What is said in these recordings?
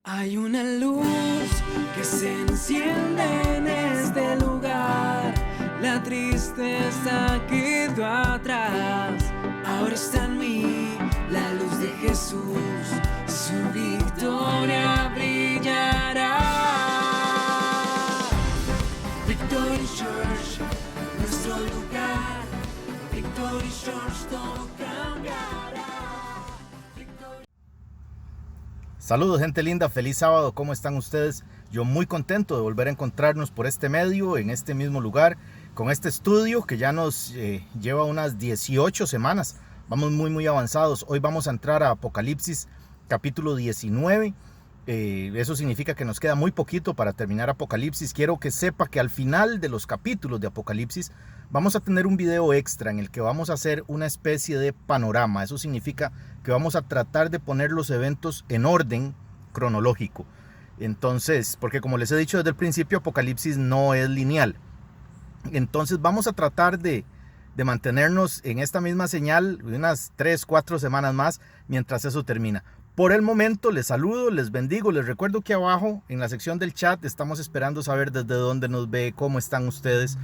Hay una luz que se enciende en este lugar. La tristeza quedó atrás. Ahora está en mí la luz de Jesús. Su victoria brillará. Victory Church, nuestro lugar. Victory Church, todo cambiará. Saludos gente linda, feliz sábado, ¿cómo están ustedes? Yo muy contento de volver a encontrarnos por este medio, en este mismo lugar, con este estudio que ya nos lleva unas 18 semanas. Vamos muy avanzados. Hoy vamos a entrar a Apocalipsis capítulo 19. Eso significa que nos queda muy poquito para terminar Apocalipsis. Quiero que sepa que al final de los capítulos de Apocalipsis vamos a tener un video extra en el que vamos a hacer una especie de panorama. Eso significa que vamos a tratar de poner los eventos en orden cronológico. Entonces, porque como les he dicho desde el principio, Apocalipsis no es lineal. Entonces vamos a tratar de mantenernos en esta misma señal unas 3-4 semanas más mientras eso termina. Por el momento les saludo, les bendigo, les recuerdo que abajo en la sección del chat estamos esperando saber desde dónde nos ve, cómo están ustedes.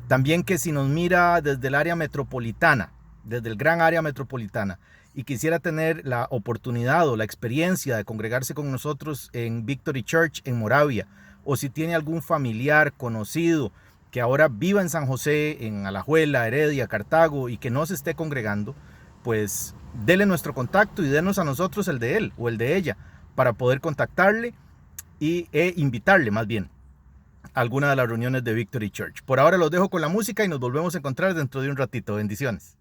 También que si nos mira desde el área metropolitana, desde el gran área metropolitana, y quisiera tener la oportunidad o la experiencia de congregarse con nosotros en Victory Church en Moravia, o si tiene algún familiar conocido que ahora viva en San José, en Alajuela, Heredia, Cartago y que no se esté congregando, pues dele nuestro contacto y denos a nosotros el de él o el de ella para poder contactarle e invitarle más bien a alguna de las reuniones de Victory Church. Por ahora los dejo con la música y nos volvemos a encontrar dentro de un ratito. Bendiciones.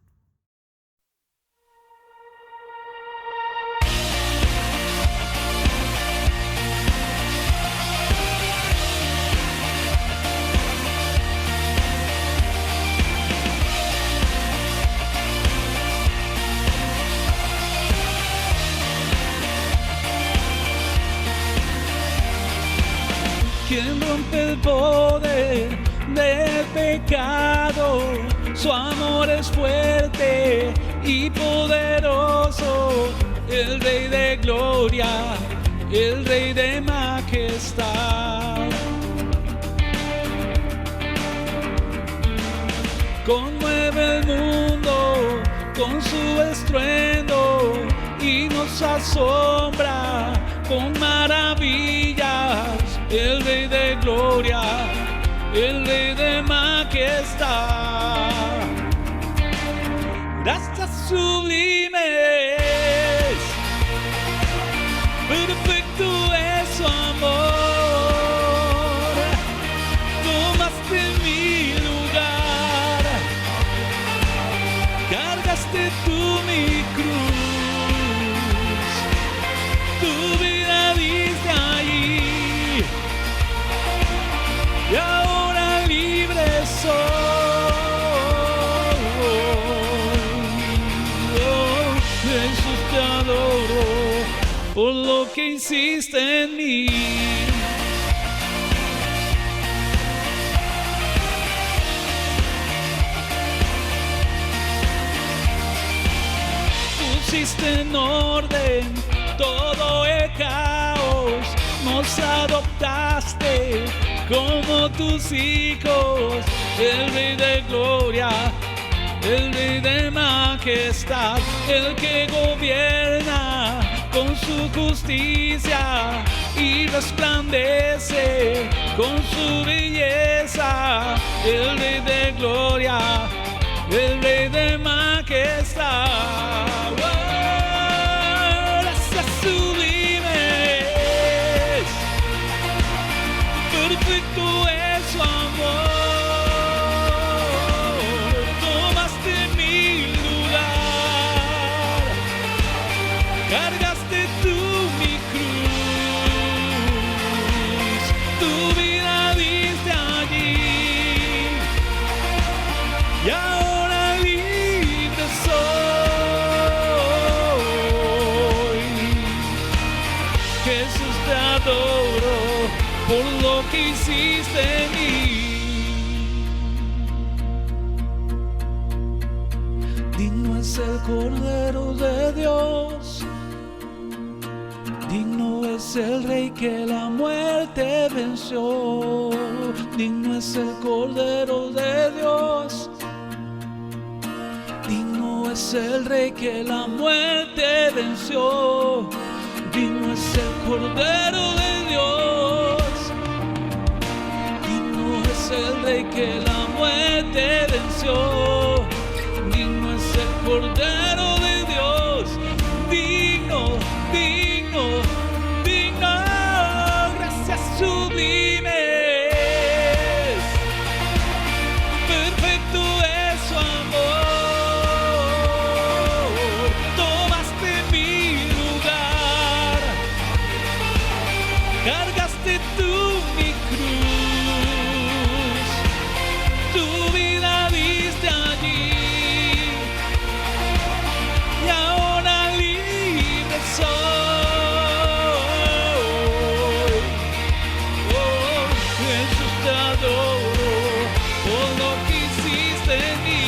Quien rompe el poder del pecado, su amor es fuerte y poderoso, el Rey de gloria, el Rey de majestad. Conmueve el mundo con su estruendo y nos asombra con maravillas. El Rey de gloria, el Rey de majestad. Gracias sublimes, perfecto es su amor. Tomaste mi lugar, cargaste tú mi cruz, tu vida diste allí. Y ahora libre soy. Oh, Jesús te adoro por lo que hiciste en mí. Pusiste en orden todo el caos, nos adoptaste como tus hijos, el Rey de gloria, el Rey de majestad, el que gobierna con su justicia y resplandece con su belleza, el Rey de gloria, el Rey de majestad. Gracias sublimes, perfecto es su amor. Tomaste mi lugar, cargaste tú mi cruz, tu vida diste allí. Y ahora libre soy. Jesús te adoro por lo que hiciste en mí. Digno es el Cordero de Dios, Digno es el Rey que la muerte venció. Digno es el Cordero de Dios. Digno es el Rey que la muerte venció. Digno es el Cordero de Dios. Digno es el Rey que la muerte venció. Digno es el Cordero de Dios. Digno, digno, digno. Gracias sublimes. Perfecto es su amor. Tomaste mi lugar. Cargaste tú mi cruz. Tu vida diste allí. Y ahora libre soy. Oh, Jesús te adoro por lo que hiciste en mí.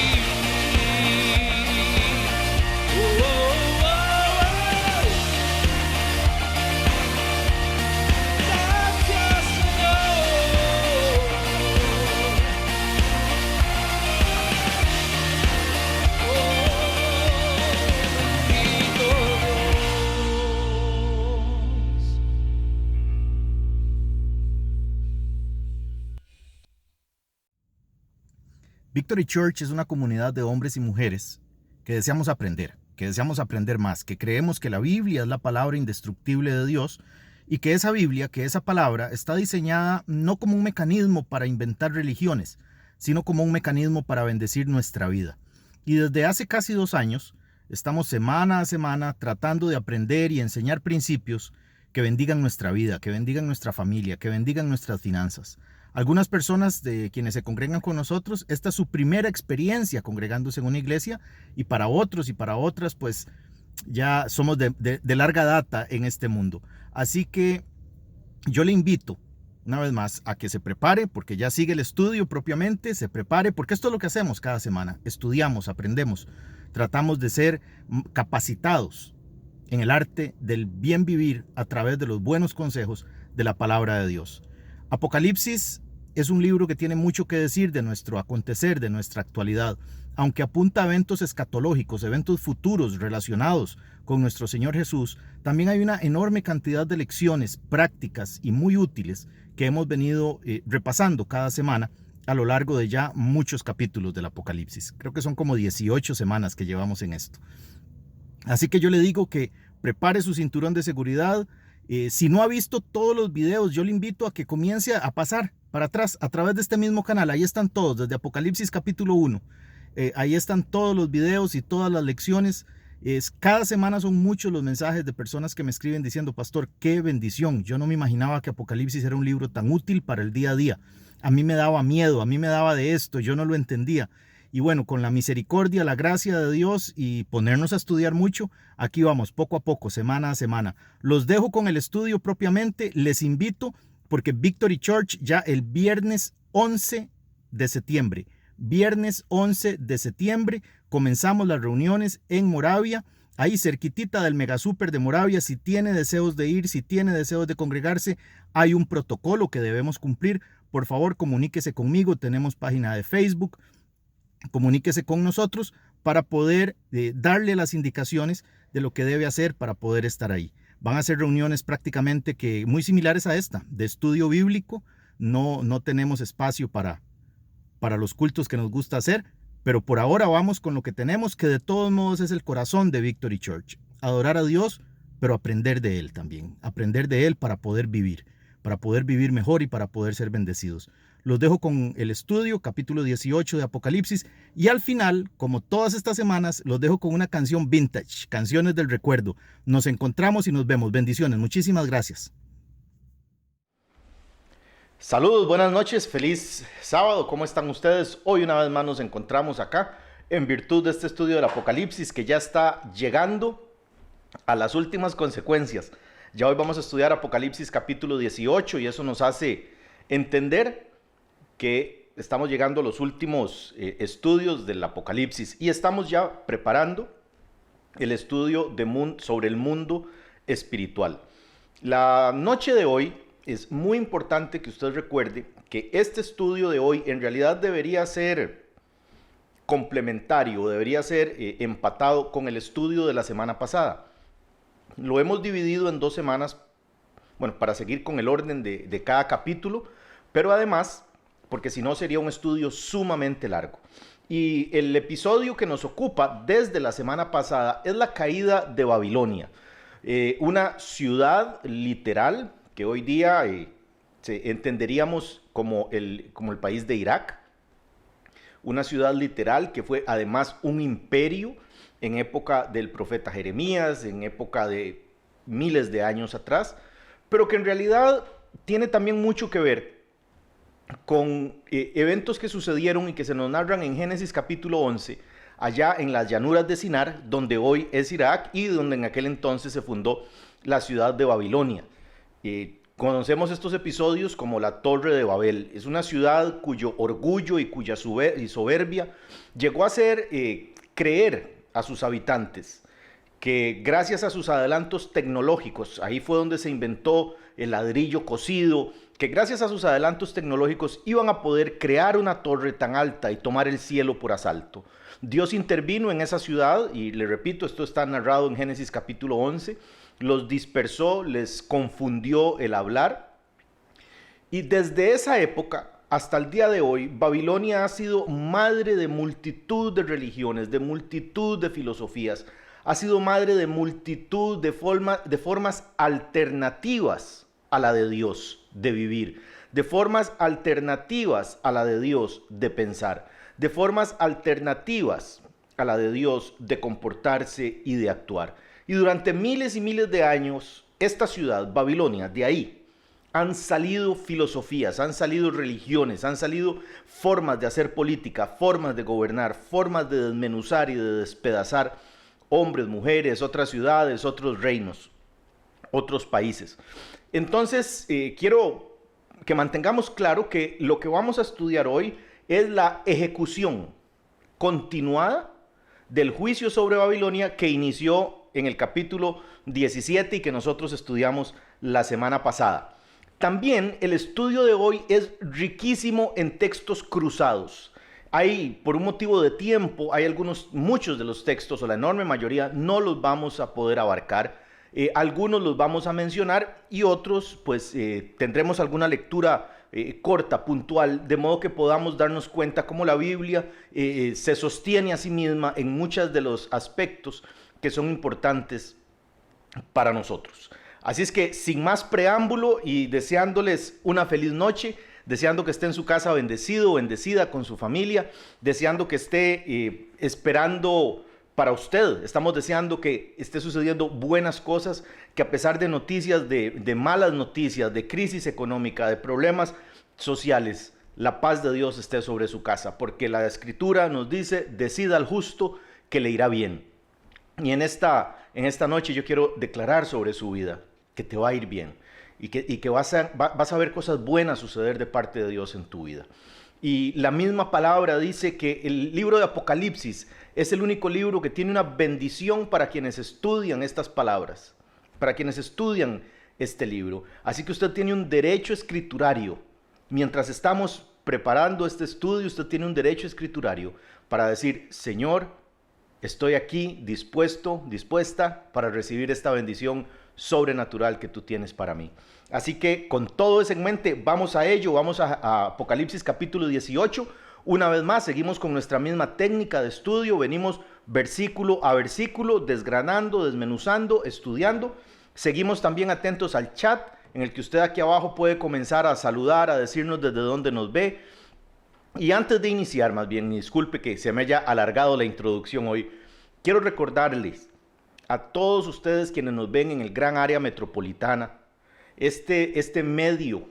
Oh, oh, oh, oh. Gracias, Señor. Bendito Dios. Victory Church es una comunidad de hombres y mujeres que deseamos aprender más, que creemos que la Biblia es la palabra indestructible de Dios y que esa Biblia, que esa palabra está diseñada no como un mecanismo para inventar religiones, sino como un mecanismo para bendecir nuestra vida. Y desde hace casi 2 años estamos semana a semana tratando de aprender y enseñar principios que bendigan nuestra vida, que bendigan nuestra familia, que bendigan nuestras finanzas. Algunas personas de quienes se congregan con nosotros, esta es su primera experiencia congregándose en una iglesia, y para otros y para otras, pues ya somos de larga data en este mundo. Así que yo le invito una vez más a que se prepare, porque ya sigue el estudio propiamente, se prepare, porque esto es lo que hacemos cada semana. Estudiamos, aprendemos, tratamos de ser capacitados en el arte del bien vivir a través de los buenos consejos de la palabra de Dios. Apocalipsis es un libro que tiene mucho que decir de nuestro acontecer, de nuestra actualidad, aunque apunta a eventos escatológicos, eventos futuros relacionados con nuestro Señor Jesús. También hay una enorme cantidad de lecciones prácticas y muy útiles que hemos venido repasando cada semana a lo largo de ya muchos capítulos del Apocalipsis. Creo que son como 18 semanas que llevamos en esto. Así que yo le digo que prepare su cinturón de seguridad. Si no ha visto todos los videos, yo le invito a que comience a pasar para atrás a través de este mismo canal. Ahí están todos, desde Apocalipsis capítulo 1. Ahí están todos los videos y todas las lecciones. Cada semana son muchos los mensajes de personas que me escriben diciendo: pastor, qué bendición. Yo no me imaginaba que Apocalipsis era un libro tan útil para el día a día. A mí me daba miedo, a mí me daba de esto, yo no lo entendía. Y bueno, con la misericordia, la gracia de Dios y ponernos a estudiar mucho, aquí vamos, poco a poco, semana a semana. Los dejo con el estudio propiamente. Les invito, porque Victory Church ya el viernes 11 de septiembre, comenzamos las reuniones en Moravia, ahí cerquitita del Mega Super de Moravia. Si tiene deseos de ir, si tiene deseos de congregarse, hay un protocolo que debemos cumplir. Por favor, comuníquese conmigo, tenemos página de Facebook. Comuníquese con nosotros para poder darle las indicaciones de lo que debe hacer para poder estar ahí. Van a ser reuniones prácticamente que muy similares a esta, de estudio bíblico. No tenemos espacio para los cultos que nos gusta hacer, pero por ahora vamos con lo que tenemos, que de todos modos es el corazón de Victory Church. Adorar a Dios, pero aprender de Él también. Aprender de Él para poder vivir mejor y para poder ser bendecidos. Los dejo con el estudio, capítulo 18 de Apocalipsis, y al final, como todas estas semanas, los dejo con una canción vintage, canciones del recuerdo. Nos encontramos y nos vemos. Bendiciones, muchísimas gracias. Saludos, buenas noches, feliz sábado, ¿cómo están ustedes? Hoy una vez más nos encontramos acá en virtud de este estudio del Apocalipsis que ya está llegando a las últimas consecuencias. Ya hoy vamos a estudiar Apocalipsis capítulo 18 y eso nos hace entender que estamos llegando a los últimos estudios del Apocalipsis y estamos ya preparando el estudio sobre el mundo espiritual. La noche de hoy es muy importante que usted recuerde que este estudio de hoy en realidad debería ser complementario, debería ser empatado con el estudio de la semana pasada. Lo hemos dividido en 2 semanas, bueno, para seguir con el orden de cada capítulo, pero además, porque si no sería un estudio sumamente largo. Y el episodio que nos ocupa desde la semana pasada es la caída de Babilonia, una ciudad literal que hoy día entenderíamos como el país de Irak, una ciudad literal que fue además un imperio en época del profeta Jeremías, en época de miles de años atrás, pero que en realidad tiene también mucho que ver con eventos que sucedieron y que se nos narran en Génesis capítulo 11, allá en las llanuras de Sinar, donde hoy es Irak y donde en aquel entonces se fundó la ciudad de Babilonia. Conocemos estos episodios como la Torre de Babel. Es una ciudad cuyo orgullo y cuya soberbia llegó a hacer creer a sus habitantes que gracias a sus adelantos tecnológicos, ahí fue donde se inventó el ladrillo cocido, que gracias a sus adelantos tecnológicos iban a poder crear una torre tan alta y tomar el cielo por asalto. Dios intervino en esa ciudad y le repito, esto está narrado en Génesis capítulo 11, los dispersó, les confundió el hablar y desde esa época hasta el día de hoy, Babilonia ha sido madre de multitud de religiones, de multitud de filosofías, ha sido madre de multitud de formas alternativas a la de Dios de vivir, de formas alternativas a la de Dios de pensar, de formas alternativas a la de Dios de comportarse y de actuar. Y durante miles y miles de años, esta ciudad, Babilonia, de ahí han salido filosofías, han salido religiones, han salido formas de hacer política, formas de gobernar, formas de desmenuzar y de despedazar hombres, mujeres, otras ciudades, otros reinos, otros países. Entonces, quiero que mantengamos claro que lo que vamos a estudiar hoy es la ejecución continuada del juicio sobre Babilonia que inició en el capítulo 17 y que nosotros estudiamos la semana pasada. También el estudio de hoy es riquísimo en textos cruzados. Hay, por un motivo de tiempo, hay muchos de los textos, o la enorme mayoría, no los vamos a poder abarcar. Algunos los vamos a mencionar y otros, pues, tendremos alguna lectura corta, puntual, de modo que podamos darnos cuenta cómo la Biblia se sostiene a sí misma en muchos de los aspectos que son importantes para nosotros. Así es que, sin más preámbulo y deseándoles una feliz noche, deseando que esté en su casa bendecido, bendecida con su familia, deseando que esté esperando para usted. Estamos deseando que esté sucediendo buenas cosas, que a pesar de noticias, de malas noticias, de crisis económica, de problemas sociales, la paz de Dios esté sobre su casa, porque la Escritura nos dice, decida al justo que le irá bien. Y en esta noche yo quiero declarar sobre su vida que te va a ir bien y que vas a ver cosas buenas suceder de parte de Dios en tu vida. Y la misma palabra dice que el libro de Apocalipsis es el único libro que tiene una bendición para quienes estudian estas palabras, para quienes estudian este libro. Así que usted tiene un derecho escriturario. Mientras estamos preparando este estudio, usted tiene un derecho escriturario para decir, Señor, estoy aquí dispuesta para recibir esta bendición sobrenatural que tú tienes para mí. Así que con todo eso en mente, vamos a ello, vamos a Apocalipsis capítulo 18. Una vez más, seguimos con nuestra misma técnica de estudio, venimos versículo a versículo, desgranando, desmenuzando, estudiando. Seguimos también atentos al chat, en el que usted aquí abajo puede comenzar a saludar, a decirnos desde dónde nos ve. Y antes de iniciar, más bien, disculpe que se me haya alargado la introducción hoy, quiero recordarles a todos ustedes quienes nos ven en el gran área metropolitana, este medio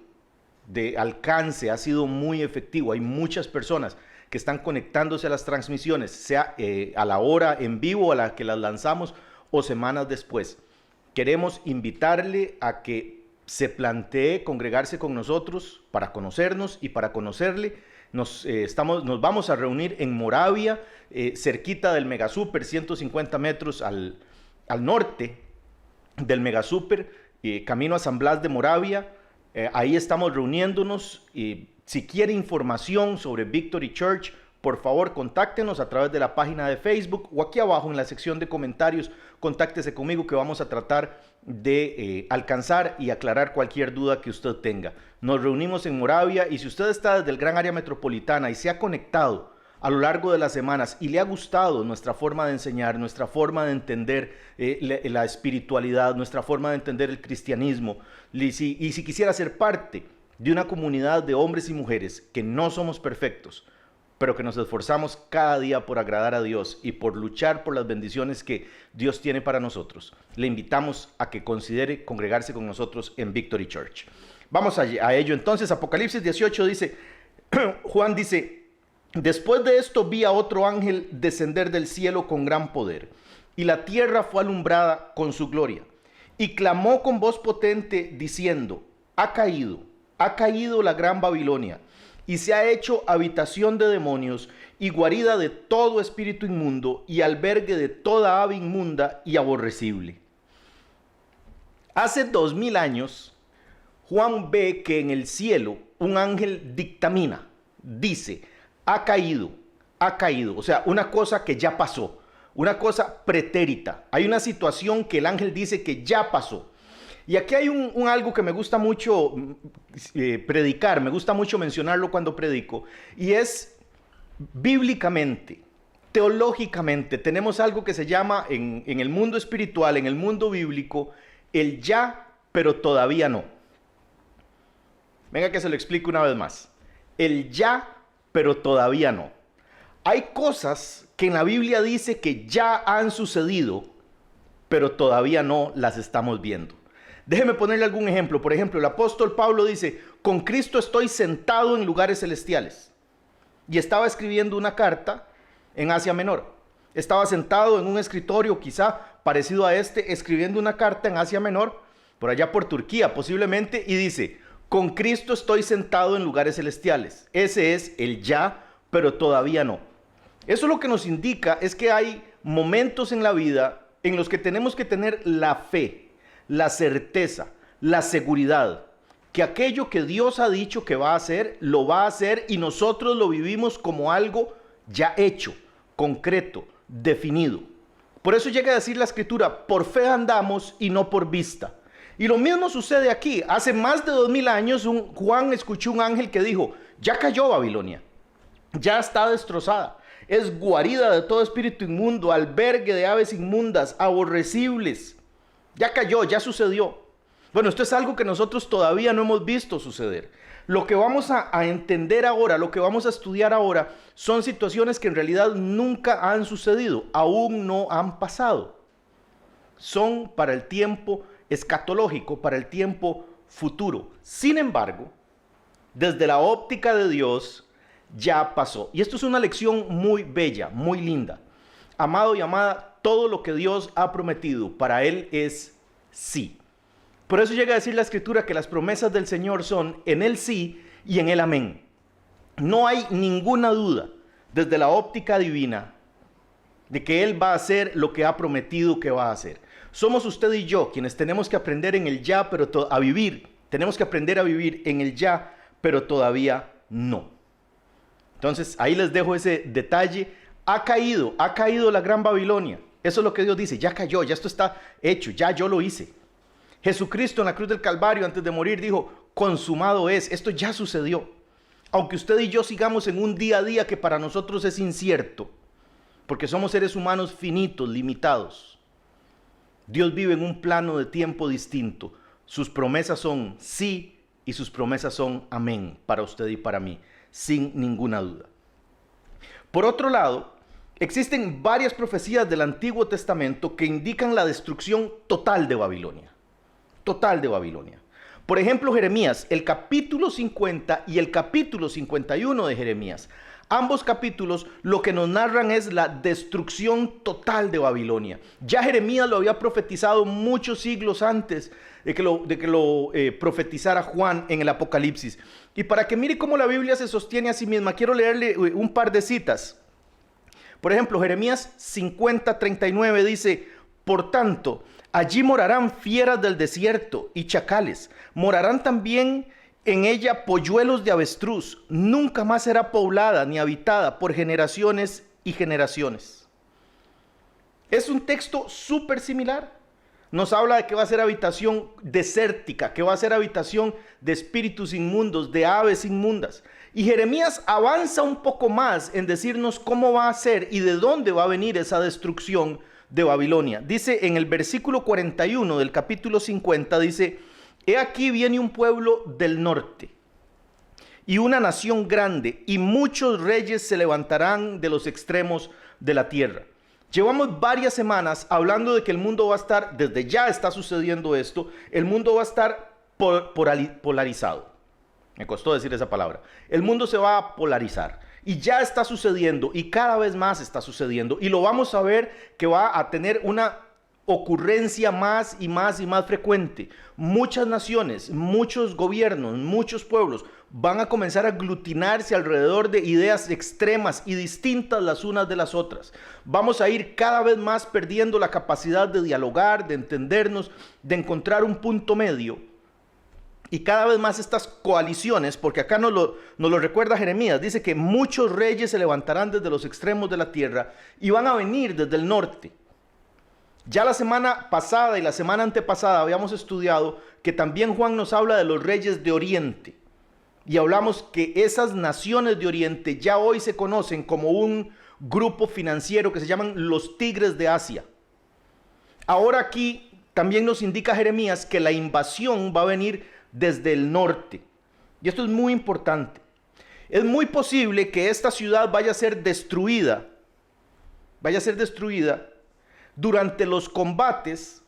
de alcance ha sido muy efectivo. Hay muchas personas que están conectándose a las transmisiones, sea a la hora en vivo a la que las lanzamos o semanas después. Queremos invitarle a que se plantee congregarse con nosotros para conocernos y para conocerle. Nos vamos a reunir en Moravia, cerquita del Megasuper, 150 metros al norte del Megasuper, camino a San Blas de Moravia. Ahí estamos reuniéndonos. Si quiere información sobre Victory Church, por favor, contáctenos a través de la página de Facebook o aquí abajo en la sección de comentarios. Contáctese conmigo que vamos a tratar de alcanzar y aclarar cualquier duda que usted tenga. Nos reunimos en Moravia y si usted está desde el gran área metropolitana y se ha conectado a lo largo de las semanas y le ha gustado nuestra forma de enseñar, nuestra forma de entender la espiritualidad, nuestra forma de entender el cristianismo, y si quisiera ser parte de una comunidad de hombres y mujeres que no somos perfectos, pero que nos esforzamos cada día por agradar a Dios y por luchar por las bendiciones que Dios tiene para nosotros, le invitamos a que considere congregarse con nosotros en Victory Church. Vamos a ello entonces. Apocalipsis 18 dice, Juan dice, después de esto vi a otro ángel descender del cielo con gran poder, y la tierra fue alumbrada con su gloria, y clamó con voz potente diciendo, ha caído la gran Babilonia, y se ha hecho habitación de demonios y guarida de todo espíritu inmundo y albergue de toda ave inmunda y aborrecible. Hace 2000 años, Juan ve que en el cielo un ángel dictamina, dice, ha caído, o sea, una cosa que ya pasó, una cosa pretérita. Hay una situación que el ángel dice que ya pasó. Y aquí hay algo que me gusta mucho predicar, me gusta mucho mencionarlo cuando predico, y es bíblicamente, teológicamente, tenemos algo que se llama en el mundo espiritual, en el mundo bíblico, el ya, pero todavía no. Venga que se lo explico una vez más. El ya, pero todavía no. Hay cosas que en la Biblia dice que ya han sucedido, pero todavía no las estamos viendo. Déjeme ponerle algún ejemplo. Por ejemplo, el apóstol Pablo dice, con Cristo estoy sentado en lugares celestiales. Y estaba escribiendo una carta en Asia Menor. Estaba sentado en un escritorio quizá parecido a este, escribiendo una carta en Asia Menor, por allá por Turquía posiblemente, y dice, con Cristo estoy sentado en lugares celestiales. Ese es el ya, pero todavía no. Eso lo que nos indica es que hay momentos en la vida en los que tenemos que tener la fe, la certeza, la seguridad, que aquello que Dios ha dicho que va a hacer, lo va a hacer y nosotros lo vivimos como algo ya hecho, concreto, definido. Por eso llega a decir la Escritura, por fe andamos y no por vista. Y lo mismo sucede aquí. Hace más de 2000 años Juan escuchó un ángel que dijo, ya cayó Babilonia, ya está destrozada, es guarida de todo espíritu inmundo, albergue de aves inmundas, aborrecibles. Ya cayó, ya sucedió. Bueno, esto es algo que nosotros todavía no hemos visto suceder. Lo que vamos a entender ahora, lo que vamos a estudiar ahora, son situaciones que en realidad nunca han sucedido, aún no han pasado. Son para el tiempo escatológico, para el tiempo futuro. Sin embargo, desde la óptica de Dios, ya pasó. Y esto es una lección muy bella, muy linda. Amado y amada, todo lo que Dios ha prometido para Él es sí. Por eso llega a decir la Escritura que las promesas del Señor son en el sí y en el amén. No hay ninguna duda desde la óptica divina de que Él va a hacer lo que ha prometido que va a hacer. Somos usted y yo quienes tenemos que aprender en el ya, pero a vivir. Tenemos que aprender a vivir en el ya, pero todavía no. Entonces ahí les dejo ese detalle. Ha caído la gran Babilonia. Eso es lo que Dios dice, ya cayó, ya esto está hecho, ya yo lo hice. Jesucristo en la cruz del Calvario antes de morir dijo, consumado es, esto ya sucedió. Aunque usted y yo sigamos en un día a día que para nosotros es incierto, porque somos seres humanos finitos, limitados. Dios vive en un plano de tiempo distinto. Sus promesas son sí y sus promesas son amén para usted y para mí, sin ninguna duda. Por otro lado, existen varias profecías del Antiguo Testamento que indican la destrucción total de Babilonia. Total de Babilonia. Por ejemplo, Jeremías, el capítulo 50 y el capítulo 51 de Jeremías. Ambos capítulos lo que nos narran es la destrucción total de Babilonia. Ya Jeremías lo había profetizado muchos siglos antes de que lo profetizara Juan en el Apocalipsis. Y para que mire cómo la Biblia se sostiene a sí misma, quiero leerle un par de citas. Por ejemplo, Jeremías 50:39 dice, por tanto, Allí morarán fieras del desierto y chacales. Morarán también en ella polluelos de avestruz. Nunca más será poblada ni habitada por generaciones y generaciones. Es un texto súper similar. Nos habla de que va a ser habitación desértica, que va a ser habitación de espíritus inmundos, de aves inmundas. Y Jeremías avanza un poco más en decirnos cómo va a ser y de dónde va a venir esa destrucción de Babilonia. Dice en el versículo 41 del capítulo 50, dice: he aquí viene un pueblo del norte y una nación grande, y muchos reyes se levantarán de los extremos de la tierra. Llevamos varias semanas hablando de que el mundo va a estar, desde ya está sucediendo esto, el mundo va a estar polarizado. Me costó decir esa palabra. El mundo se va a polarizar y ya está sucediendo y cada vez más está sucediendo, y lo vamos a ver que va a tener una ocurrencia más y más y más frecuente. Muchas naciones, muchos gobiernos, muchos pueblos van a comenzar a aglutinarse alrededor de ideas extremas y distintas las unas de las otras. Vamos a ir cada vez más perdiendo la capacidad de dialogar, de entendernos, de encontrar un punto medio. Y cada vez más estas coaliciones, porque acá nos lo recuerda Jeremías, dice que muchos reyes se levantarán desde los extremos de la tierra y van a venir desde el norte. Ya la semana pasada y la semana antepasada habíamos estudiado que también Juan nos habla de los reyes de Oriente. Y hablamos que esas naciones de Oriente ya hoy se conocen como un grupo financiero que se llaman los tigres de Asia. Ahora aquí también nos indica Jeremías que la invasión va a venir desde el norte. Y esto es muy importante. Es muy posible que esta ciudad vaya a ser destruida durante los combates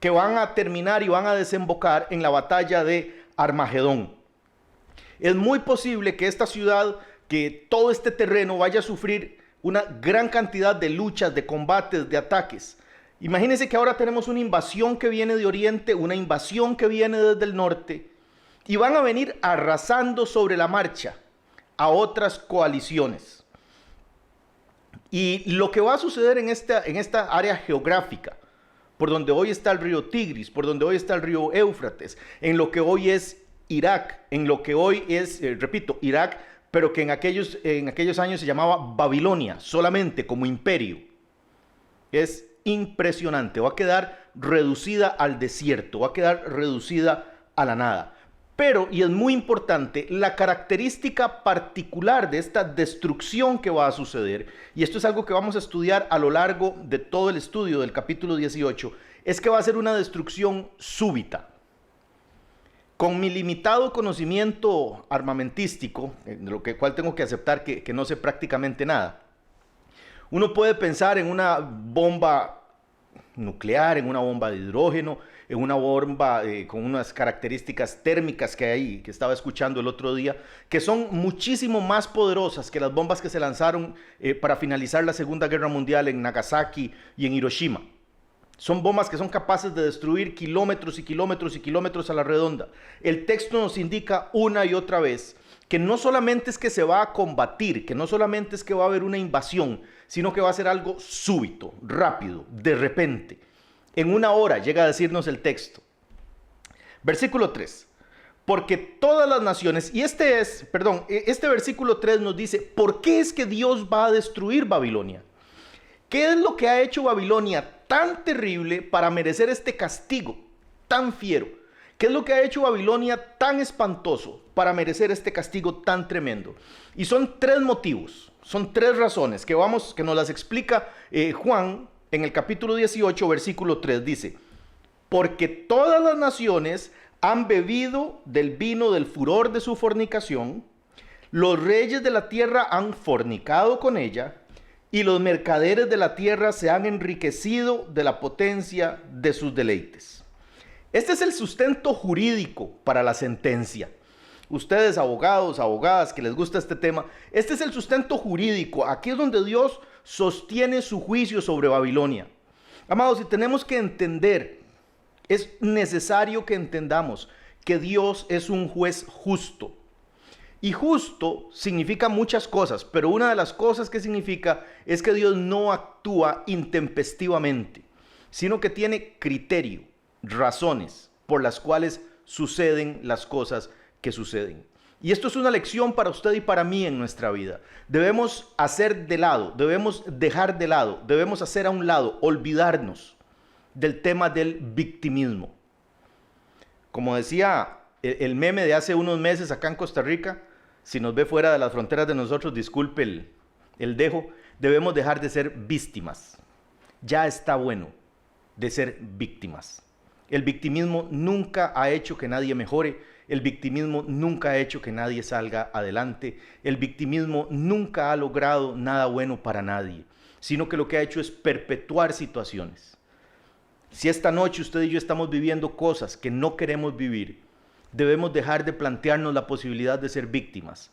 que van a terminar y van a desembocar en la batalla de Armagedón. Es muy posible que esta ciudad, que todo este terreno vaya a sufrir una gran cantidad de luchas, de combates, de ataques. Imagínense que ahora tenemos una invasión que viene de Oriente, una invasión que viene desde el norte, y van a venir arrasando sobre la marcha a otras coaliciones. Y lo que va a suceder en esta área geográfica, por donde hoy está el río Tigris, por donde hoy está el río Éufrates, en lo que hoy es Irak, en lo que hoy es, Irak, pero que en aquellos años se llamaba Babilonia, solamente como imperio. Es impresionante, va a quedar reducida al desierto, va a quedar reducida a la nada. Pero, y es muy importante, la característica particular de esta destrucción que va a suceder, y esto es algo que vamos a estudiar a lo largo de todo el estudio del capítulo 18, es que va a ser una destrucción súbita. Con mi limitado conocimiento armamentístico, de lo cual tengo que aceptar que no sé prácticamente nada, uno puede pensar en una bomba nuclear, en una bomba de hidrógeno, en una bomba con unas características térmicas que hay, que estaba escuchando el otro día, que son muchísimo más poderosas que las bombas que se lanzaron para finalizar la Segunda Guerra Mundial en Nagasaki y en Hiroshima. Son bombas que son capaces de destruir kilómetros y kilómetros y kilómetros a la redonda. El texto nos indica una y otra vez que no solamente es que se va a combatir, que no solamente es que va a haber una invasión, sino que va a ser algo súbito, rápido, de repente. En una hora, llega a decirnos el texto. Versículo 3. Porque todas las naciones, y este versículo 3 nos dice, ¿por qué es que Dios va a destruir Babilonia? ¿Qué es lo que ha hecho Babilonia tan terrible para merecer este castigo tan fiero? ¿Qué es lo que ha hecho Babilonia tan espantoso para merecer este castigo tan tremendo? Y son tres motivos, son tres razones que nos las explica Juan en el capítulo 18, versículo 3. Dice, porque todas las naciones han bebido del vino del furor de su fornicación, los reyes de la tierra han fornicado con ella, y los mercaderes de la tierra se han enriquecido de la potencia de sus deleites. Este es el sustento jurídico para la sentencia. Ustedes, abogados, abogadas, que les gusta este tema, este es el sustento jurídico. Aquí es donde Dios sostiene su juicio sobre Babilonia. Amados, si tenemos que entender, es necesario que entendamos que Dios es un juez justo. Y justo significa muchas cosas, pero una de las cosas que significa es que Dios no actúa intempestivamente. sino que tiene criterio, razones por las cuales suceden las cosas que suceden. Y esto es una lección para usted y para mí en nuestra vida. Debemos hacer de lado, debemos dejar de lado, debemos hacer a un lado, olvidarnos del tema del victimismo. Como decía el meme de hace unos meses acá en Costa Rica, si nos ve fuera de las fronteras de nosotros, disculpe el dejo, debemos dejar de ser víctimas. Ya está bueno de ser víctimas. El victimismo nunca ha hecho que nadie mejore. El victimismo nunca ha hecho que nadie salga adelante. El victimismo nunca ha logrado nada bueno para nadie, sino que lo que ha hecho es perpetuar situaciones. Si esta noche usted y yo estamos viviendo cosas que no queremos vivir, debemos dejar de plantearnos la posibilidad de ser víctimas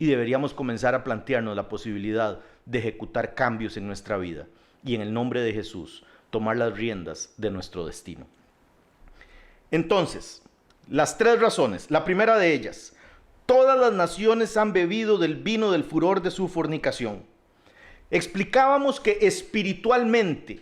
y deberíamos comenzar a plantearnos la posibilidad de ejecutar cambios en nuestra vida y en el nombre de Jesús tomar las riendas de nuestro destino. Entonces, las 3 razones. La primera de ellas: todas las naciones han bebido del vino del furor de su fornicación. Explicábamos que espiritualmente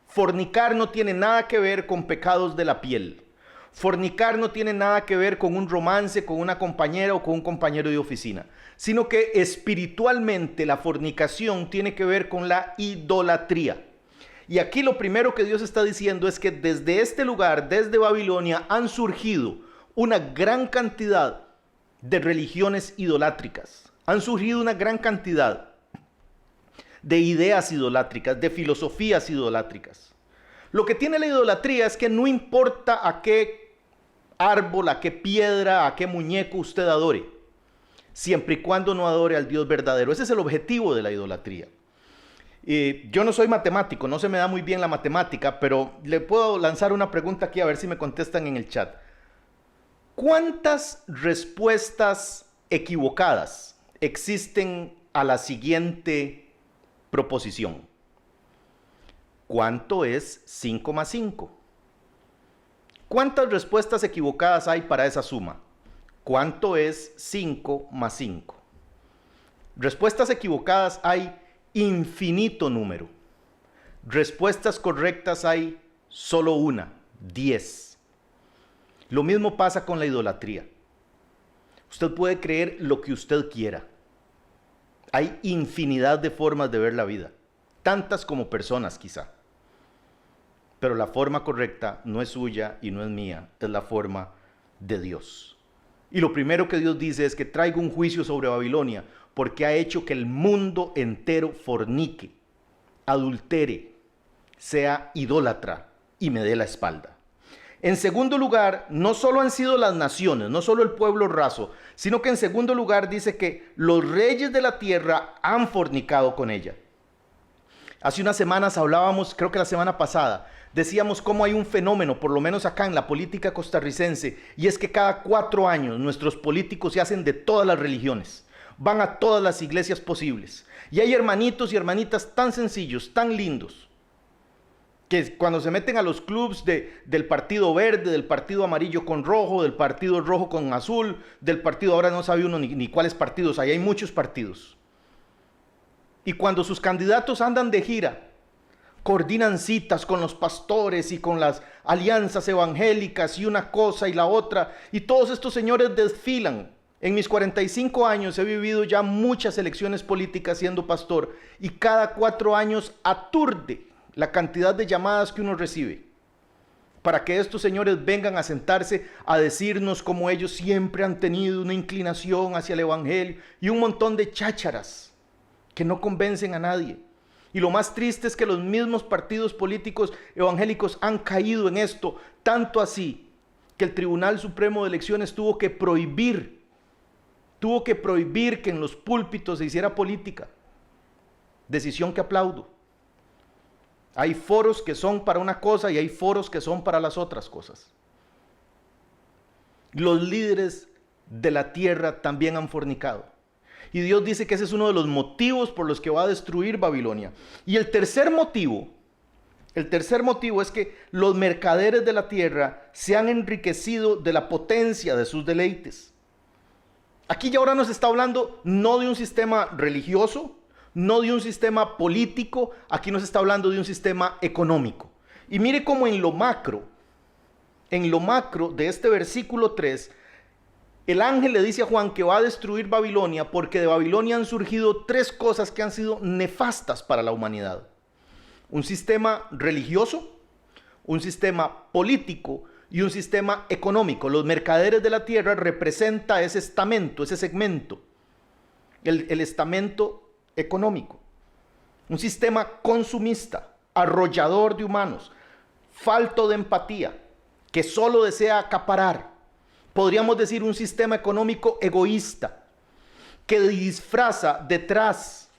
fornicar no tiene nada que ver con pecados de la piel. Fornicar no tiene nada que ver con un romance con una compañera o con un compañero de oficina, sino que espiritualmente la fornicación tiene que ver con la idolatría. Y aquí lo primero que Dios está diciendo es que desde este lugar, desde Babilonia, han surgido una gran cantidad de religiones idolátricas. Han surgido una gran cantidad de ideas idolátricas, de filosofías idolátricas. Lo que tiene la idolatría es que no importa a qué árbol, a qué piedra, a qué muñeco usted adore, siempre y cuando no adore al Dios verdadero. Ese es el objetivo de la idolatría. Yo no soy matemático, no se me da muy bien la matemática, pero le puedo lanzar una pregunta aquí a ver si me contestan en el chat. ¿Cuántas respuestas equivocadas existen a la siguiente proposición? ¿Cuánto es 5 más 5? ¿Cuántas respuestas equivocadas hay para esa suma? ¿Cuánto es 5 más 5? Respuestas equivocadas hay infinito número. Respuestas correctas hay solo una, 10. Lo mismo pasa con la idolatría. Usted puede creer lo que usted quiera. Hay infinidad de formas de ver la vida, tantas como personas quizá. Pero la forma correcta no es suya y no es mía, es la forma de Dios. Y lo primero que Dios dice es que traigo un juicio sobre Babilonia, porque ha hecho que el mundo entero fornique, adultere, sea idólatra y me dé la espalda. En segundo lugar, no solo han sido las naciones, no solo el pueblo raso, sino que en segundo lugar dice que los reyes de la tierra han fornicado con ella. Hace unas semanas hablábamos, creo que la semana pasada, decíamos cómo hay un fenómeno, por lo menos acá en la política costarricense, y es que cada 4 años nuestros políticos se hacen de todas las religiones. Van a todas las iglesias posibles. Y hay hermanitos y hermanitas tan sencillos, tan lindos, que cuando se meten a los clubs del partido verde, del partido amarillo con rojo, del partido rojo con azul, del partido, ahora no sabe uno ni cuáles partidos, ahí hay muchos partidos. Y cuando sus candidatos andan de gira, coordinan citas con los pastores y con las alianzas evangélicas y una cosa y la otra, y todos estos señores desfilan. En mis 45 años he vivido ya muchas elecciones políticas siendo pastor y cada 4 años aturde la cantidad de llamadas que uno recibe para que estos señores vengan a sentarse a decirnos cómo ellos siempre han tenido una inclinación hacia el evangelio y un montón de chácharas que no convencen a nadie. Y lo más triste es que los mismos partidos políticos evangélicos han caído en esto, tanto así que el Tribunal Supremo de Elecciones tuvo que prohibir que en los púlpitos se hiciera política. Decisión que aplaudo. Hay foros que son para una cosa y hay foros que son para las otras cosas. Los líderes de la tierra también han fornicado. Y Dios dice que ese es uno de los motivos por los que va a destruir Babilonia. Y el tercer motivo es que los mercaderes de la tierra se han enriquecido de la potencia de sus deleites. Aquí ya ahora nos está hablando no de un sistema religioso, no de un sistema político, aquí nos está hablando de un sistema económico. Y mire cómo en lo macro de este versículo 3, el ángel le dice a Juan que va a destruir Babilonia porque de Babilonia han surgido 3 cosas que han sido nefastas para la humanidad. Un sistema religioso, un sistema político y un sistema económico. Los mercaderes de la tierra representa ese estamento, ese segmento, el estamento económico. Un sistema consumista, arrollador de humanos, falto de empatía, que solo desea acaparar. Podríamos decir un sistema económico egoísta, que disfraza detrás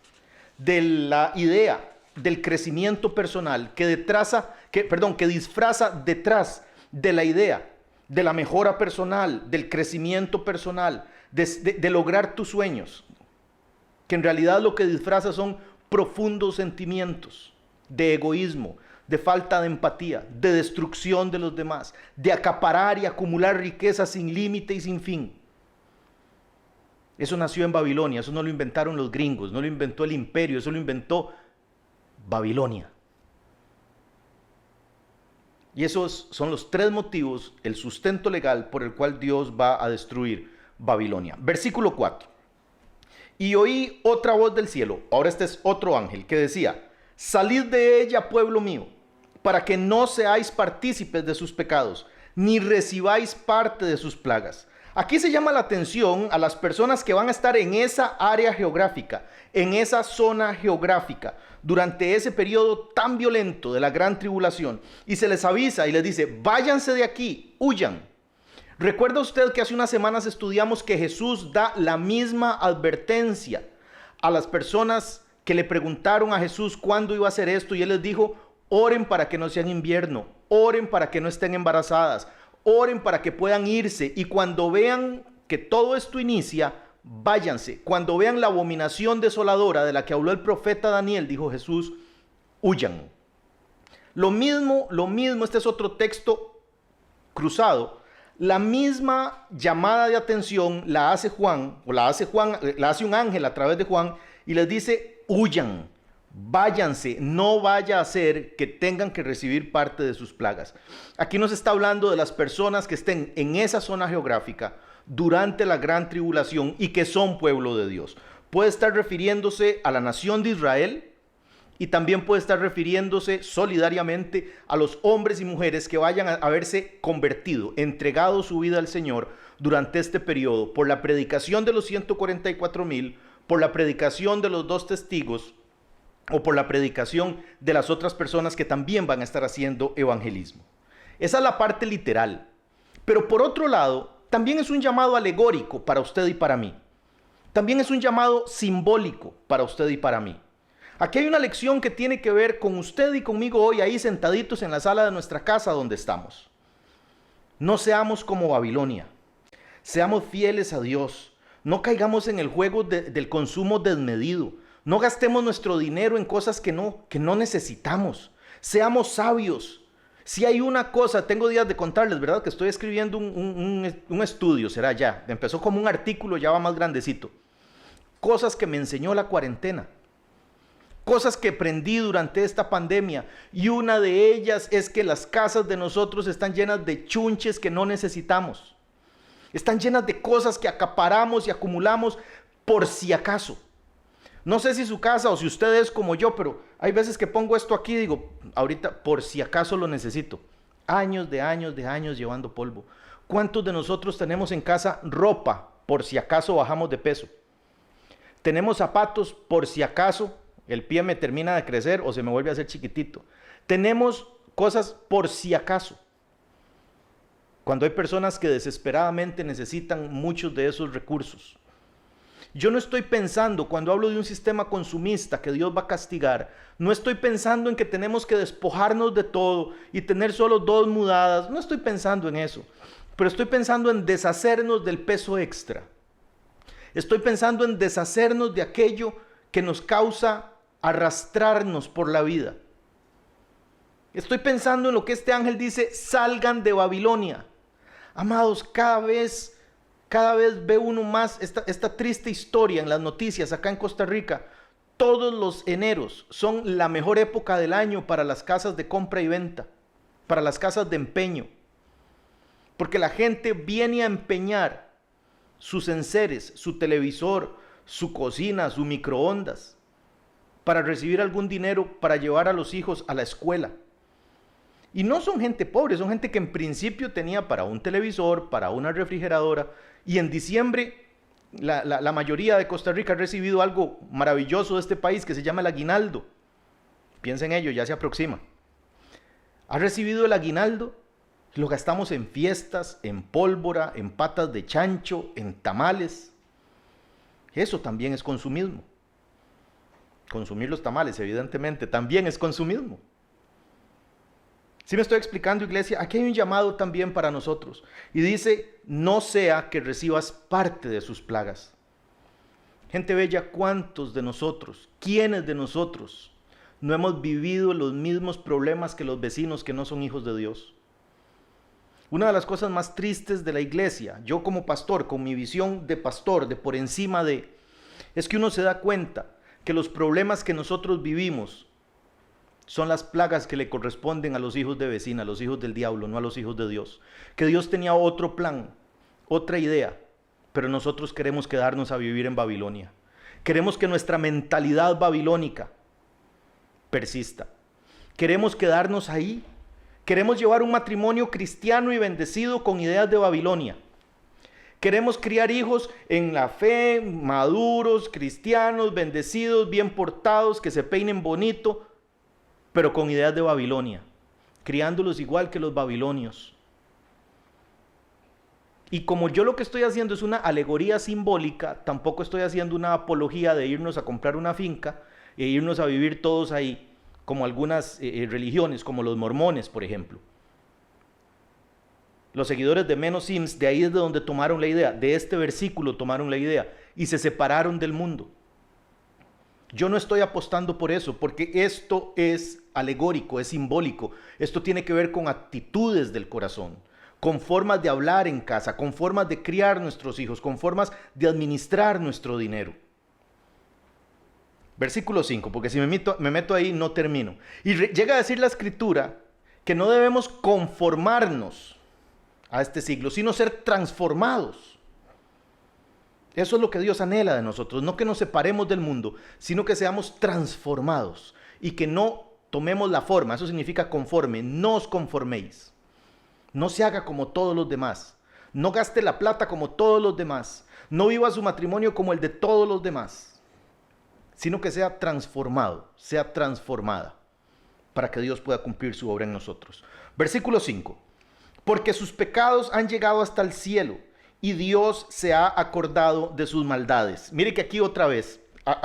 de la idea del crecimiento personal, que disfraza detrás de la idea de la mejora personal, del crecimiento personal, de lograr tus sueños, que en realidad lo que disfraza son profundos sentimientos de egoísmo, de falta de empatía, de destrucción de los demás, de acaparar y acumular riqueza sin límite y sin fin. Eso nació en Babilonia, eso no lo inventaron los gringos, no lo inventó el imperio, eso lo inventó Babilonia. Y esos son los 3 motivos, el sustento legal por el cual Dios va a destruir Babilonia. Versículo 4. Y oí otra voz del cielo, ahora este es otro ángel, que decía: salid de ella, pueblo mío, para que no seáis partícipes de sus pecados, ni recibáis parte de sus plagas. Aquí se llama la atención a las personas que van a estar en esa área geográfica, en esa zona geográfica, durante ese periodo tan violento de la gran tribulación. Y se les avisa y les dice: váyanse de aquí, huyan. ¿Recuerda usted que hace unas semanas estudiamos que Jesús da la misma advertencia a las personas que le preguntaron a Jesús cuándo iba a hacer esto? Y él les dijo: oren para que no sea invierno, oren para que no estén embarazadas, oren para que puedan irse, y cuando vean que todo esto inicia, váyanse. Cuando vean la abominación desoladora de la que habló el profeta Daniel, dijo Jesús, huyan. Lo mismo, este es otro texto cruzado. La misma llamada de atención la hace un ángel a través de Juan y les dice: huyan, váyanse, no vaya a ser que tengan que recibir parte de sus plagas. Aquí nos está hablando de las personas que estén en esa zona geográfica durante la gran tribulación y que son pueblo de Dios. Puede estar refiriéndose a la nación de Israel y también puede estar refiriéndose solidariamente a los hombres y mujeres que vayan a haberse convertido, entregado su vida al Señor durante este periodo, por la predicación de los 144,000, por la predicación de los 2 testigos, o por la predicación de las otras personas que también van a estar haciendo evangelismo. Esa es la parte literal. Pero por otro lado, también es un llamado alegórico para usted y para mí. También es un llamado simbólico para usted y para mí. Aquí hay una lección que tiene que ver con usted y conmigo hoy, ahí sentaditos en la sala de nuestra casa donde estamos. No seamos como Babilonia. Seamos fieles a Dios. No caigamos en el juego del consumo desmedido. No gastemos nuestro dinero en cosas que no necesitamos. Seamos sabios. Si hay una cosa, tengo días de contarles, ¿verdad? Que estoy escribiendo un estudio, será ya. Empezó como un artículo, ya va más grandecito. Cosas que me enseñó la cuarentena. Cosas que aprendí durante esta pandemia. Y una de ellas es que las casas de nosotros están llenas de chunches que no necesitamos. Están llenas de cosas que acaparamos y acumulamos por si acaso. No sé si su casa o si usted es como yo, pero hay veces que pongo esto aquí y digo, ahorita por si acaso lo necesito. Años de años llevando polvo. ¿Cuántos de nosotros tenemos en casa ropa por si acaso bajamos de peso? Tenemos zapatos por si acaso el pie me termina de crecer o se me vuelve a hacer chiquitito. Tenemos cosas por si acaso. Cuando hay personas que desesperadamente necesitan muchos de esos recursos. Yo no estoy pensando, cuando hablo de un sistema consumista que Dios va a castigar, no estoy pensando en que tenemos que despojarnos de todo y tener solo 2 mudadas. No estoy pensando en eso. Pero estoy pensando en deshacernos del peso extra. Estoy pensando en deshacernos de aquello que nos causa arrastrarnos por la vida. Estoy pensando en lo que este ángel dice: salgan de Babilonia. Amados, cada vez ve uno más esta triste historia en las noticias acá en Costa Rica. Todos los eneros son la mejor época del año para las casas de compra y venta. para las casas de empeño, porque la gente viene a empeñar sus enseres, su televisor, su cocina, su microondas, para recibir algún dinero para llevar a los hijos a la escuela. Y no son gente pobre, son gente que en principio tenía para un televisor, para una refrigeradora, y en diciembre la mayoría de Costa Rica ha recibido algo maravilloso de este país que se llama el aguinaldo. Piensen en ello, ya se aproxima. Ha recibido el aguinaldo, lo gastamos en fiestas, en pólvora, en patas de chancho, en tamales. Eso también es consumismo. Consumir los tamales, evidentemente, también es consumismo. ¿Sí me estoy explicando, iglesia? Aquí hay un llamado también para nosotros. Y dice, no sea que recibas parte de sus plagas. Gente bella, ¿cuántos de nosotros, quiénes de nosotros no hemos vivido los mismos problemas que los vecinos que no son hijos de Dios? Una de las cosas más tristes de la iglesia, yo como pastor, con mi visión de pastor, de por encima de, es que uno se da cuenta que los problemas que nosotros vivimos son las plagas que le corresponden a los hijos de vecina, a los hijos del diablo, no a los hijos de Dios. Que Dios tenía otro plan, otra idea, pero nosotros queremos quedarnos a vivir en Babilonia. Queremos que nuestra mentalidad babilónica persista. Queremos quedarnos ahí. Queremos llevar un matrimonio cristiano y bendecido con ideas de Babilonia. Queremos criar hijos en la fe, maduros, cristianos, bendecidos, bien portados, que se peinen bonito, pero con ideas de Babilonia, criándolos igual que los babilonios. Y como yo lo que estoy haciendo es una alegoría simbólica, tampoco estoy haciendo una apología de irnos a comprar una finca e irnos a vivir todos ahí, como algunas religiones, como los mormones, por ejemplo. Los seguidores de Menno Simms, de ahí es de donde tomaron la idea, de este versículo tomaron la idea, y se separaron del mundo. Yo no estoy apostando por eso, porque esto es alegórico, es simbólico. Esto tiene que ver con actitudes del corazón, con formas de hablar en casa, con formas de criar nuestros hijos, con formas de administrar nuestro dinero. Versículo 5, porque si me meto ahí no termino. Y llega a decir la Escritura que no debemos conformarnos a este siglo, sino ser transformados. Eso es lo que Dios anhela de nosotros, no que nos separemos del mundo, sino que seamos transformados y que no tomemos la forma, eso significa conforme, no os conforméis. No se haga como todos los demás, no gaste la plata como todos los demás, no viva su matrimonio como el de todos los demás, sino que sea transformado, sea transformada, para que Dios pueda cumplir su obra en nosotros. Versículo 5, porque sus pecados han llegado hasta el cielo, y Dios se ha acordado de sus maldades. Mire que aquí otra vez,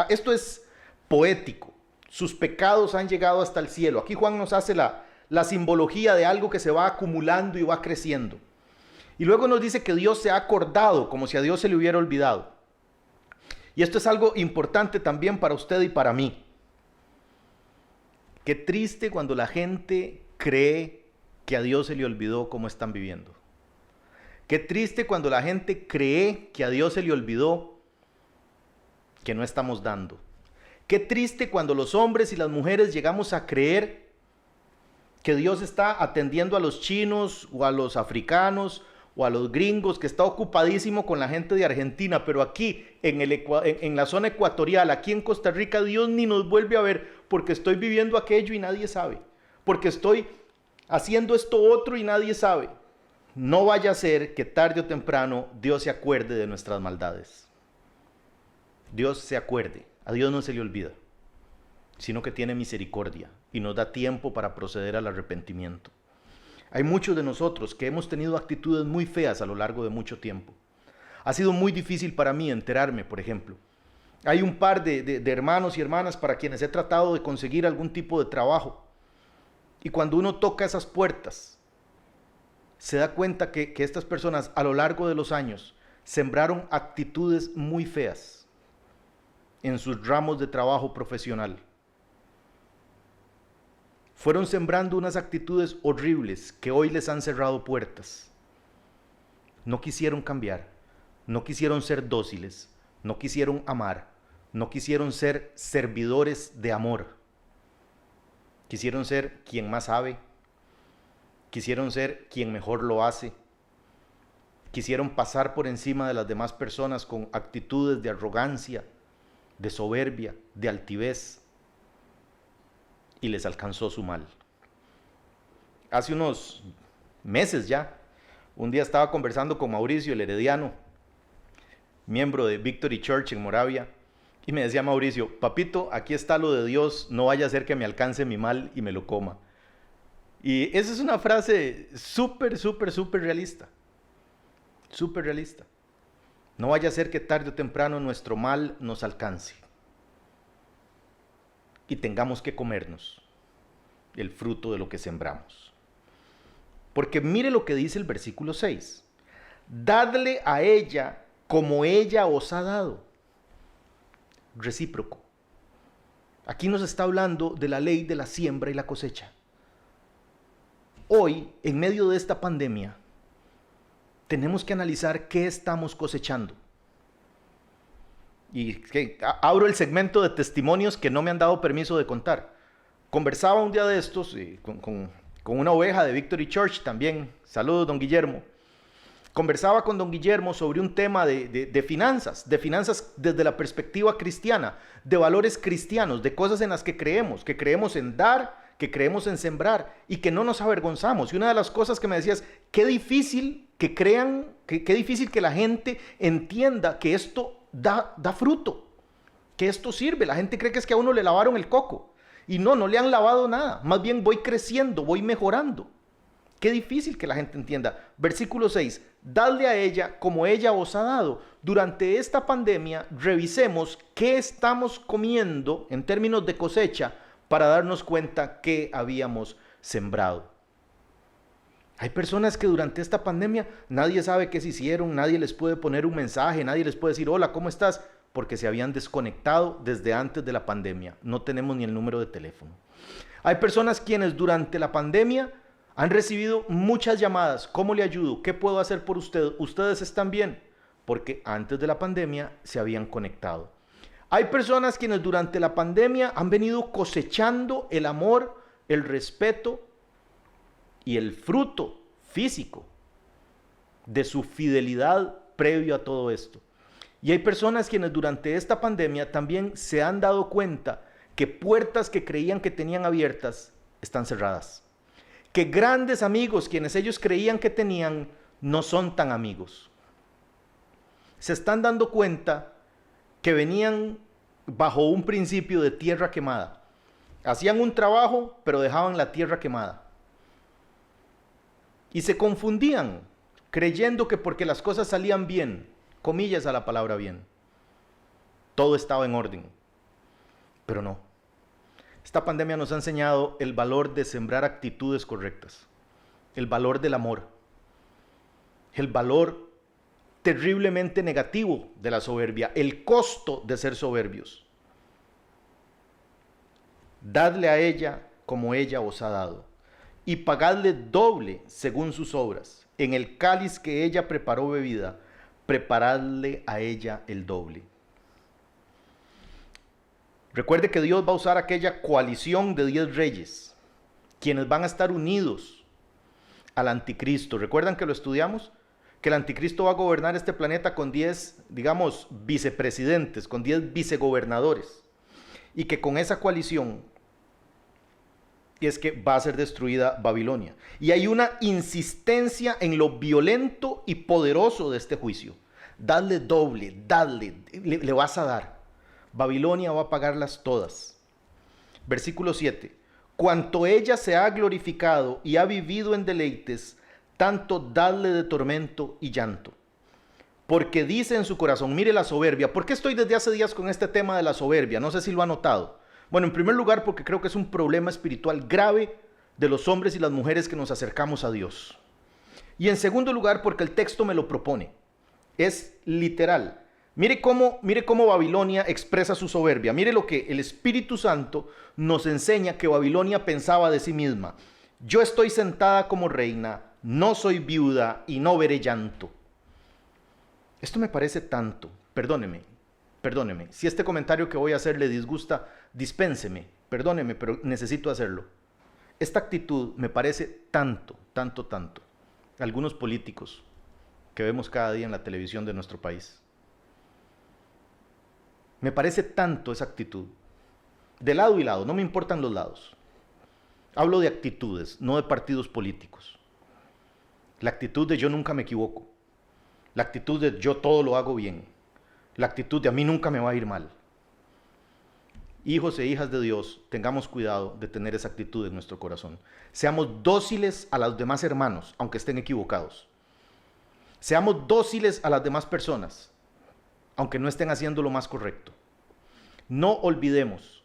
esto es poético. Sus pecados han llegado hasta el cielo. Aquí Juan nos hace la simbología de algo que se va acumulando y va creciendo. Y luego nos dice que Dios se ha acordado, como si a Dios se le hubiera olvidado. Y esto es algo importante también para usted y para mí. Qué triste cuando la gente cree que a Dios se le olvidó cómo están viviendo. Qué triste cuando la gente cree que a Dios se le olvidó que no estamos dando. Qué triste cuando los hombres y las mujeres llegamos a creer que Dios está atendiendo a los chinos o a los africanos o a los gringos, que está ocupadísimo con la gente de Argentina, pero aquí en la zona ecuatorial, aquí en Costa Rica, Dios ni nos vuelve a ver porque estoy viviendo aquello y nadie sabe, porque estoy haciendo esto otro y nadie sabe. No vaya a ser que tarde o temprano Dios se acuerde de nuestras maldades. Dios se acuerde, a Dios no se le olvida, sino que tiene misericordia y nos da tiempo para proceder al arrepentimiento. Hay muchos de nosotros que hemos tenido actitudes muy feas a lo largo de mucho tiempo. Ha sido muy difícil para mí enterarme, por ejemplo. Hay un par de hermanos y hermanas para quienes he tratado de conseguir algún tipo de trabajo. Y cuando uno toca esas puertas, se da cuenta que estas personas a lo largo de los años sembraron actitudes muy feas en sus ramos de trabajo profesional. Fueron sembrando unas actitudes horribles que hoy les han cerrado puertas. No quisieron cambiar, no quisieron ser dóciles, no quisieron amar, no quisieron ser servidores de amor. Quisieron ser quien más sabe, quisieron ser quien mejor lo hace, quisieron pasar por encima de las demás personas con actitudes de arrogancia, de soberbia, de altivez, y les alcanzó su mal. Hace unos meses ya, un día estaba conversando con Mauricio, el herediano, miembro de Victory Church en Moravia, y me decía Mauricio: papito, aquí está lo de Dios, no vaya a ser que me alcance mi mal y me lo coma. Y esa es una frase súper realista. Súper realista. No vaya a ser que tarde o temprano nuestro mal nos alcance y tengamos que comernos el fruto de lo que sembramos. Porque mire lo que dice el versículo 6. Dadle a ella como ella os ha dado. Recíproco. Aquí nos está hablando de la ley de la siembra y la cosecha. Hoy, en medio de esta pandemia, tenemos que analizar qué estamos cosechando. Y abro el segmento de testimonios que no me han dado permiso de contar. Conversaba un día de estos con una oveja de Victory Church también. Saludos, don Guillermo. Conversaba con don Guillermo sobre un tema de finanzas desde la perspectiva cristiana, de valores cristianos, de cosas en las que creemos en dar, que creemos en sembrar y que no nos avergonzamos. Y una de las cosas que me decía es: qué difícil que crean, qué difícil que la gente entienda que esto da fruto, que esto sirve. La gente cree que es que a uno le lavaron el coco. Y no le han lavado nada. Más bien voy creciendo, voy mejorando. Qué difícil que la gente entienda. Versículo 6. Dadle a ella como ella os ha dado. Durante esta pandemia, revisemos qué estamos comiendo en términos de cosecha para darnos cuenta que habíamos sembrado. Hay personas que durante esta pandemia nadie sabe qué se hicieron, nadie les puede poner un mensaje, nadie les puede decir: hola, ¿cómo estás? Porque se habían desconectado desde antes de la pandemia. No tenemos ni el número de teléfono. Hay personas quienes durante la pandemia han recibido muchas llamadas. ¿Cómo le ayudo? ¿Qué puedo hacer por usted? ¿Ustedes están bien? Porque antes de la pandemia se habían conectado. Hay personas quienes durante la pandemia han venido cosechando el amor, el respeto y el fruto físico de su fidelidad previo a todo esto. Y hay personas quienes durante esta pandemia también se han dado cuenta que puertas que creían que tenían abiertas están cerradas. Que grandes amigos quienes ellos creían que tenían no son tan amigos. Se están dando cuenta que venían bajo un principio de tierra quemada. Hacían un trabajo, pero dejaban la tierra quemada. Y se confundían, creyendo que porque las cosas salían bien, comillas a la palabra bien, todo estaba en orden. Pero no. Esta pandemia nos ha enseñado el valor de sembrar actitudes correctas, el valor del amor, el valor terriblemente negativo de la soberbia, el costo de ser soberbios. Dadle a ella como ella os ha dado, y pagadle doble según sus obras. En el cáliz que ella preparó bebida, preparadle a ella el doble. Recuerde que Dios va a usar aquella coalición de 10 reyes, quienes van a estar unidos al anticristo. ¿Recuerdan que lo estudiamos? Que el anticristo va a gobernar este planeta con 10, digamos, vicepresidentes, con 10 vicegobernadores. Y que con esa coalición es que va a ser destruida Babilonia. Y hay una insistencia en lo violento y poderoso de este juicio. Dadle doble, le vas a dar. Babilonia va a pagarlas todas. Versículo 7. Cuanto ella se ha glorificado y ha vivido en deleites, tanto dadle de tormento y llanto. Porque dice en su corazón, mire la soberbia. ¿Por qué estoy desde hace días con este tema de la soberbia? No sé si lo ha notado. Bueno, en primer lugar, porque creo que es un problema espiritual grave de los hombres y las mujeres que nos acercamos a Dios. Y en segundo lugar, porque el texto me lo propone. Es literal. Mire cómo Babilonia expresa su soberbia. Mire lo que el Espíritu Santo nos enseña que Babilonia pensaba de sí misma. Yo estoy sentada como reina, no soy viuda y no veré llanto. Esto me parece tanto. Perdóneme. Si este comentario que voy a hacer le disgusta, dispénseme. Perdóneme, pero necesito hacerlo. esta actitud me parece tanto, algunos políticos que vemos cada día en la televisión de nuestro país. Me parece tanto esa actitud, de lado y lado, no me importan los lados. Hablo de actitudes, no de partidos políticos. La actitud de yo nunca me equivoco, la actitud de yo todo lo hago bien, la actitud de a mí nunca me va a ir mal. Hijos e hijas de Dios, tengamos cuidado de tener esa actitud en nuestro corazón. Seamos dóciles a los demás hermanos, aunque estén equivocados. Seamos dóciles a las demás personas, aunque no estén haciendo lo más correcto. No olvidemos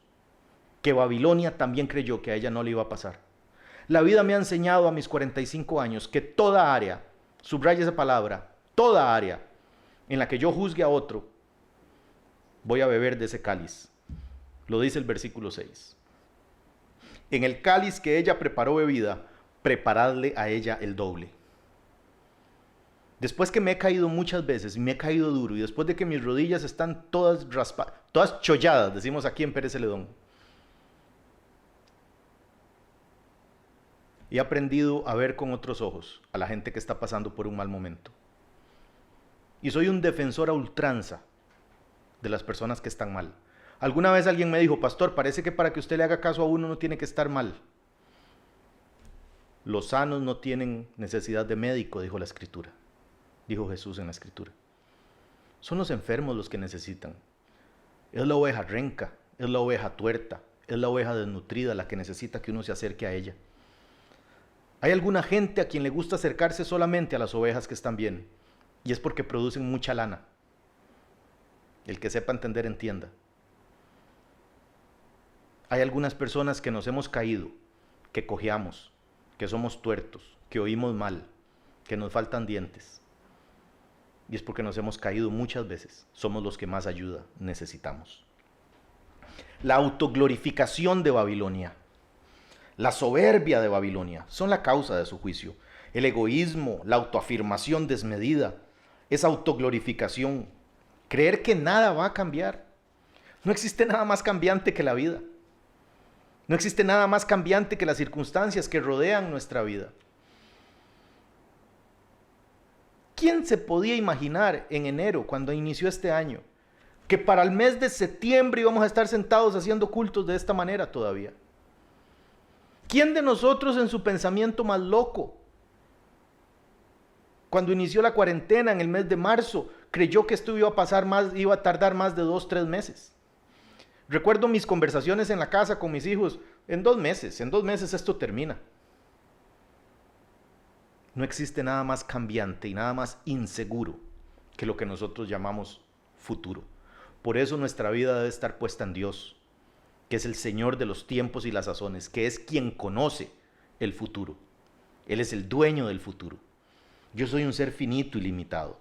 que Babilonia también creyó que a ella no le iba a pasar. La vida me ha enseñado a mis 45 años que toda área, subraya esa palabra, toda área en la que yo juzgue a otro, voy a beber de ese cáliz. Lo dice el versículo 6. En el cáliz que ella preparó bebida, preparadle a ella el doble. Después que me he caído muchas veces y me he caído duro, y después de que mis rodillas están todas raspadas, todas cholladas, decimos aquí en Pérez Celedón, he aprendido a ver con otros ojos a la gente que está pasando por un mal momento. Y soy un defensor a ultranza de las personas que están mal. Alguna vez alguien me dijo: pastor, parece que para que usted le haga caso a uno no tiene que estar mal. Los sanos no tienen necesidad de médico, dijo la Escritura. Dijo Jesús en la Escritura. Son los enfermos los que necesitan. Es la oveja renca, es la oveja tuerta, es la oveja desnutrida la que necesita que uno se acerque a ella. Hay alguna gente a quien le gusta acercarse solamente a las ovejas que están bien, y es porque producen mucha lana. El que sepa entender, entienda. Hay algunas personas que nos hemos caído, que cojeamos, que somos tuertos, que oímos mal, que nos faltan dientes. Y es porque nos hemos caído muchas veces. Somos los que más ayuda necesitamos. La autoglorificación de Babilonia, la soberbia de Babilonia son la causa de su juicio. El egoísmo, la autoafirmación desmedida, esa autoglorificación, creer que nada va a cambiar. No existe nada más cambiante que la vida. No existe nada más cambiante que las circunstancias que rodean nuestra vida. ¿Quién se podía imaginar en enero, cuando inició este año, que para el mes de septiembre íbamos a estar sentados haciendo cultos de esta manera todavía? ¿Quién de nosotros en su pensamiento más loco, cuando inició la cuarentena en el mes de marzo, creyó que esto iba a tardar más de 2-3 meses? Recuerdo mis conversaciones en la casa con mis hijos: en 2 meses esto termina. No existe nada más cambiante y nada más inseguro que lo que nosotros llamamos futuro. Por eso nuestra vida debe estar puesta en Dios, que es el Señor de los tiempos y las sazones, que es quien conoce el futuro. Él es el dueño del futuro. Yo soy un ser finito y limitado.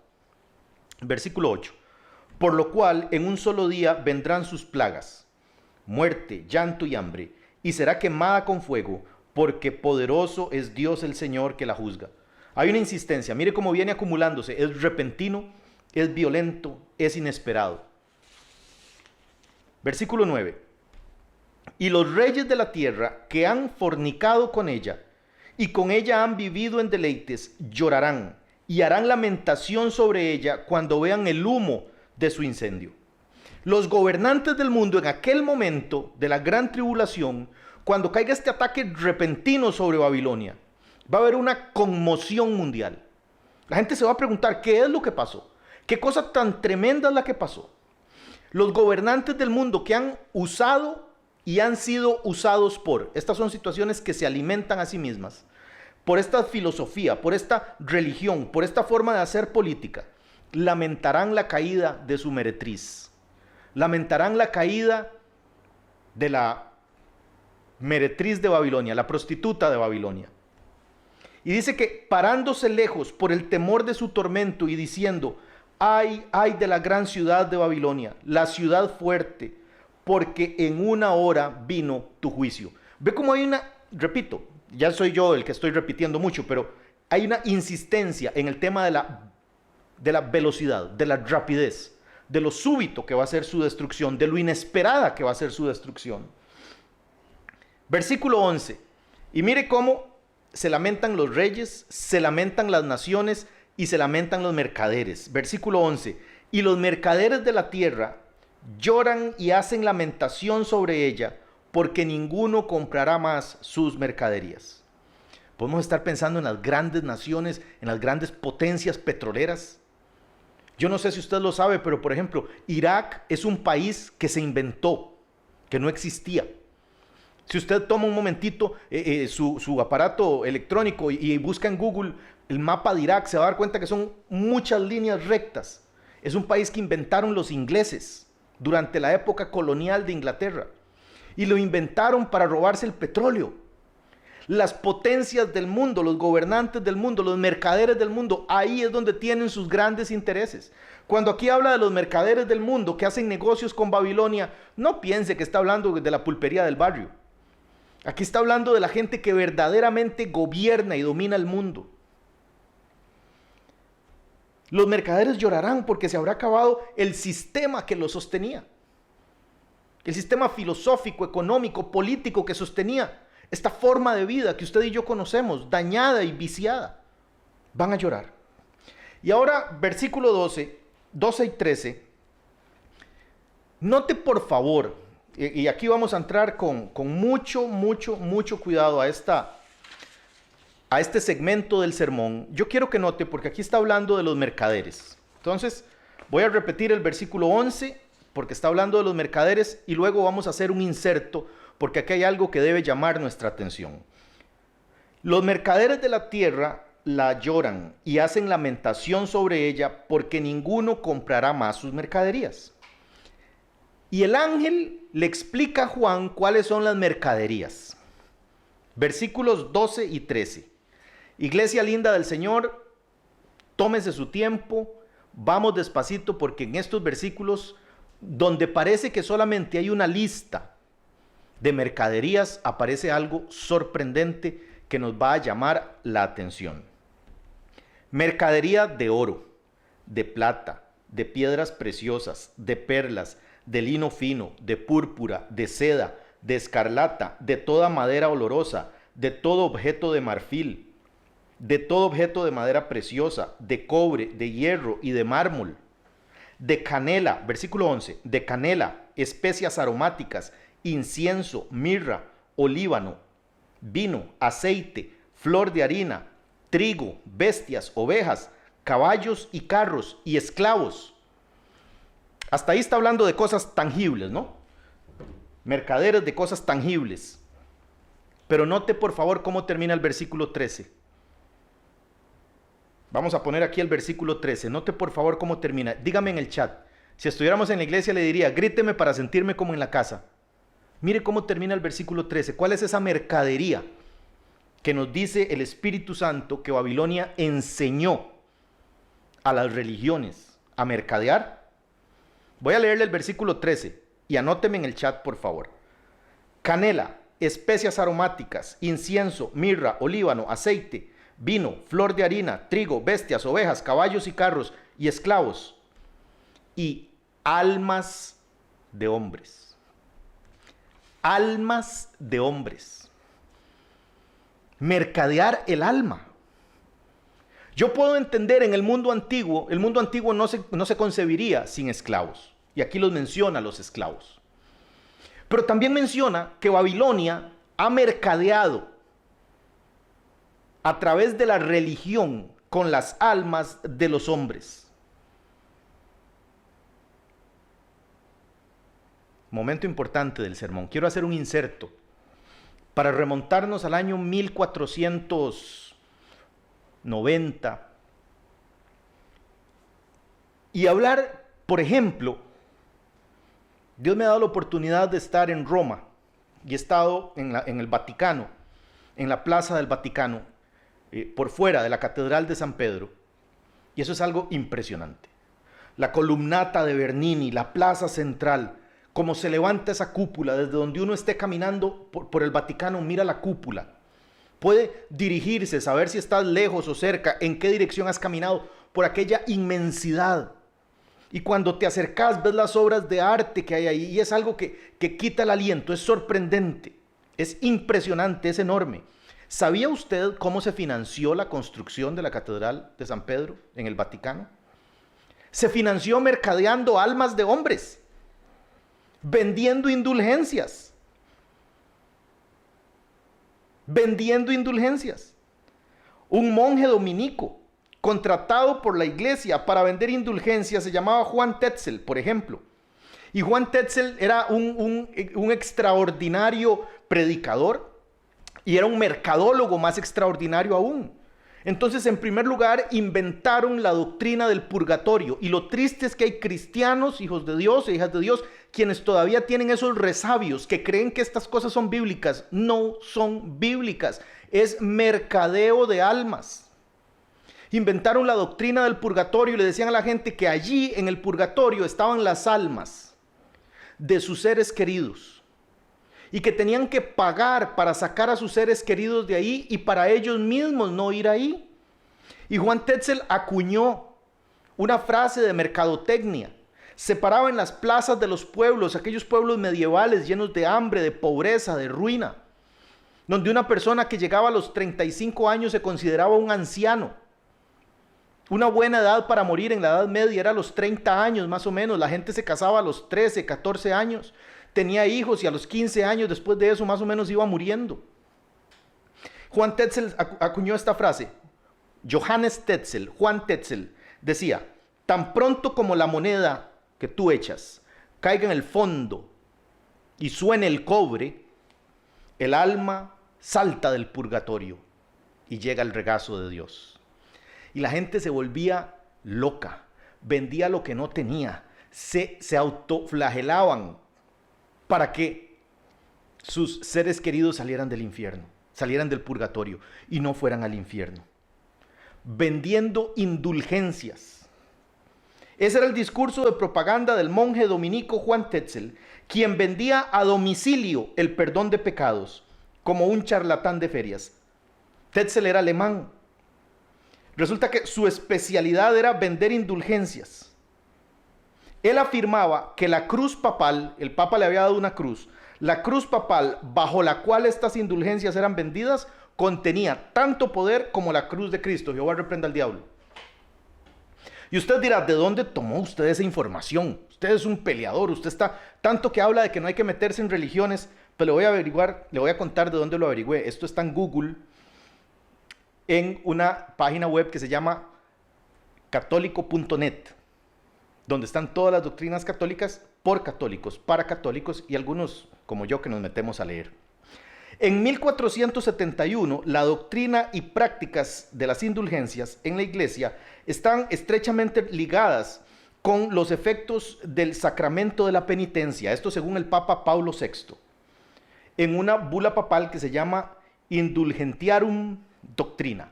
Versículo 8. Por lo cual en un solo día vendrán sus plagas, muerte, llanto y hambre, y será quemada con fuego, porque poderoso es Dios el Señor que la juzga. Hay una insistencia, mire cómo viene acumulándose, es repentino, es violento, es inesperado. Versículo 9. Y los reyes de la tierra que han fornicado con ella y con ella han vivido en deleites, llorarán y harán lamentación sobre ella cuando vean el humo de su incendio. Los gobernantes del mundo en aquel momento de la gran tribulación, cuando caiga este ataque repentino sobre Babilonia, va a haber una conmoción mundial. La gente se va a preguntar: ¿qué es lo que pasó? ¿Qué cosa tan tremenda es la que pasó? Los gobernantes del mundo que han usado y han sido usados por, estas son situaciones que se alimentan a sí mismas, por esta filosofía, por esta religión, por esta forma de hacer política, lamentarán la caída de su meretriz. Lamentarán la caída de la meretriz de Babilonia, la prostituta de Babilonia. Y dice que parándose lejos por el temor de su tormento y diciendo: ay, ay de la gran ciudad de Babilonia, la ciudad fuerte, porque en una hora vino tu juicio. Ve cómo hay una, repito, ya soy yo el que estoy repitiendo mucho, pero hay una insistencia en el tema de la velocidad, de la rapidez, de lo súbito que va a ser su destrucción, de lo inesperada que va a ser su destrucción. Versículo 11. Y mire cómo se lamentan los reyes, se lamentan las naciones y se lamentan los mercaderes. Versículo 11. Y los mercaderes de la tierra lloran y hacen lamentación sobre ella, porque ninguno comprará más sus mercaderías. Podemos estar pensando en las grandes naciones, en las grandes potencias petroleras. Yo no sé si usted lo sabe, pero por ejemplo, Irak es un país que se inventó, que no existía. Si usted toma un momentito su aparato electrónico y busca en Google el mapa de Irak, se va a dar cuenta que son muchas líneas rectas. Es un país que inventaron los ingleses durante la época colonial de Inglaterra. Y lo inventaron para robarse el petróleo. Las potencias del mundo, los gobernantes del mundo, los mercaderes del mundo, ahí es donde tienen sus grandes intereses. Cuando aquí habla de los mercaderes del mundo que hacen negocios con Babilonia, no piense que está hablando de la pulpería del barrio. Aquí está hablando de la gente que verdaderamente gobierna y domina el mundo. Los mercaderes llorarán porque se habrá acabado el sistema que los sostenía. El sistema filosófico, económico, político que sostenía esta forma de vida que usted y yo conocemos, dañada y viciada. Van a llorar. Y ahora, versículo 12 y 13. Note por favor, y aquí vamos a entrar con mucho cuidado a este segmento del sermón. Yo quiero que note, porque aquí está hablando de los mercaderes. Entonces, voy a repetir el versículo 11, porque está hablando de los mercaderes, y luego vamos a hacer un inserto, porque aquí hay algo que debe llamar nuestra atención. Los mercaderes de la tierra la lloran y hacen lamentación sobre ella, porque ninguno comprará más sus mercaderías. Y el ángel le explica a Juan cuáles son las mercaderías. Versículos 12 y 13. Iglesia linda del Señor, tómese su tiempo, vamos despacito, porque en estos versículos, donde parece que solamente hay una lista de mercaderías, aparece algo sorprendente que nos va a llamar la atención. Mercadería de oro, de plata, de piedras preciosas, de perlas, de lino fino, de púrpura, de seda, de escarlata, de toda madera olorosa, de todo objeto de marfil, de todo objeto de madera preciosa, de cobre, de hierro y de mármol, de canela, versículo 11, de canela, especias aromáticas, incienso, mirra, olíbano, vino, aceite, flor de harina, trigo, bestias, ovejas, caballos y carros y esclavos. Hasta ahí está hablando de cosas tangibles, ¿no? Mercaderes de cosas tangibles. Pero note por favor cómo termina el versículo 13. Vamos a poner aquí el versículo 13. Note por favor cómo termina. Dígame en el chat. Si estuviéramos en la iglesia le diría, gríteme para sentirme como en la casa. Mire cómo termina el versículo 13. ¿Cuál es esa mercadería que nos dice el Espíritu Santo que Babilonia enseñó a las religiones a mercadear? Voy a leerle el versículo 13 y anóteme en el chat, por favor. Canela, especias aromáticas, incienso, mirra, olíbano, aceite, vino, flor de harina, trigo, bestias, ovejas, caballos y carros y esclavos. Y almas de hombres. Almas de hombres. Mercadear el alma. Yo puedo entender en el mundo antiguo no se concebiría sin esclavos. Y aquí los menciona los esclavos. Pero también menciona que Babilonia ha mercadeado a través de la religión con las almas de los hombres. Momento importante del sermón. Quiero hacer un inserto para remontarnos al año 1490 y hablar, por ejemplo, Dios me ha dado la oportunidad de estar en Roma y he estado en el Vaticano, en la plaza del Vaticano, por fuera de la Catedral de San Pedro, y eso es algo impresionante. La columnata de Bernini, la plaza central, cómo se levanta esa cúpula, desde donde uno esté caminando por el Vaticano, mira la cúpula. Puede dirigirse, saber si estás lejos o cerca, en qué dirección has caminado, por aquella inmensidad. Y cuando te acercas, ves las obras de arte que hay ahí, y es algo que quita el aliento, es sorprendente, es impresionante, es enorme. ¿Sabía usted cómo se financió la construcción de la Catedral de San Pedro en el Vaticano? Se financió mercadeando almas de hombres, vendiendo indulgencias. Vendiendo indulgencias. Un monje dominico contratado por la iglesia para vender indulgencias se llamaba Juan Tetzel, por ejemplo. Y Juan Tetzel era un extraordinario predicador y era un mercadólogo más extraordinario aún. Entonces, en primer lugar, inventaron la doctrina del purgatorio. Y lo triste es que hay cristianos, hijos de Dios e hijas de Dios, quienes todavía tienen esos resabios, que creen que estas cosas son bíblicas. No son bíblicas. Es mercadeo de almas. Inventaron la doctrina del purgatorio y le decían a la gente que allí, en el purgatorio, estaban las almas de sus seres queridos. Y que tenían que pagar para sacar a sus seres queridos de ahí y para ellos mismos no ir ahí. Y Juan Tetzel acuñó una frase de mercadotecnia. Se paraba en las plazas de los pueblos, aquellos pueblos medievales llenos de hambre, de pobreza, de ruina, donde una persona que llegaba a los 35 años se consideraba un anciano. Una buena edad para morir en la Edad Media era a los 30 años más o menos. La gente se casaba a los 13, 14 años. Tenía hijos y a los 15 años después de eso más o menos iba muriendo. Juan Tetzel acuñó esta frase. Johannes Tetzel, Juan Tetzel, decía: tan pronto como la moneda que tú echas caiga en el fondo y suene el cobre, el alma salta del purgatorio y llega al regazo de Dios. Y la gente se volvía loca, vendía lo que no tenía, se autoflagelaban para que sus seres queridos salieran del infierno, salieran del purgatorio y no fueran al infierno. Vendiendo indulgencias. Ese era el discurso de propaganda del monje dominico Juan Tetzel, quien vendía a domicilio el perdón de pecados, como un charlatán de ferias. Tetzel era alemán. Resulta que su especialidad era vender indulgencias. Él afirmaba que la cruz papal, el papa le había dado una cruz, la cruz papal bajo la cual estas indulgencias eran vendidas, contenía tanto poder como la cruz de Cristo. Jehová reprenda al diablo. Y usted dirá, ¿de dónde tomó usted esa información? Usted es un peleador, usted está tanto que habla de que no hay que meterse en religiones, pero le voy a contar de dónde lo averigüé. Esto está en Google, en una página web que se llama católico.net, donde están todas las doctrinas católicas por católicos, para católicos y algunos como yo que nos metemos a leer. En 1471, la doctrina y prácticas de las indulgencias en la iglesia están estrechamente ligadas con los efectos del sacramento de la penitencia, esto según el Papa Pablo VI, en una bula papal que se llama Indulgentiarum Doctrina.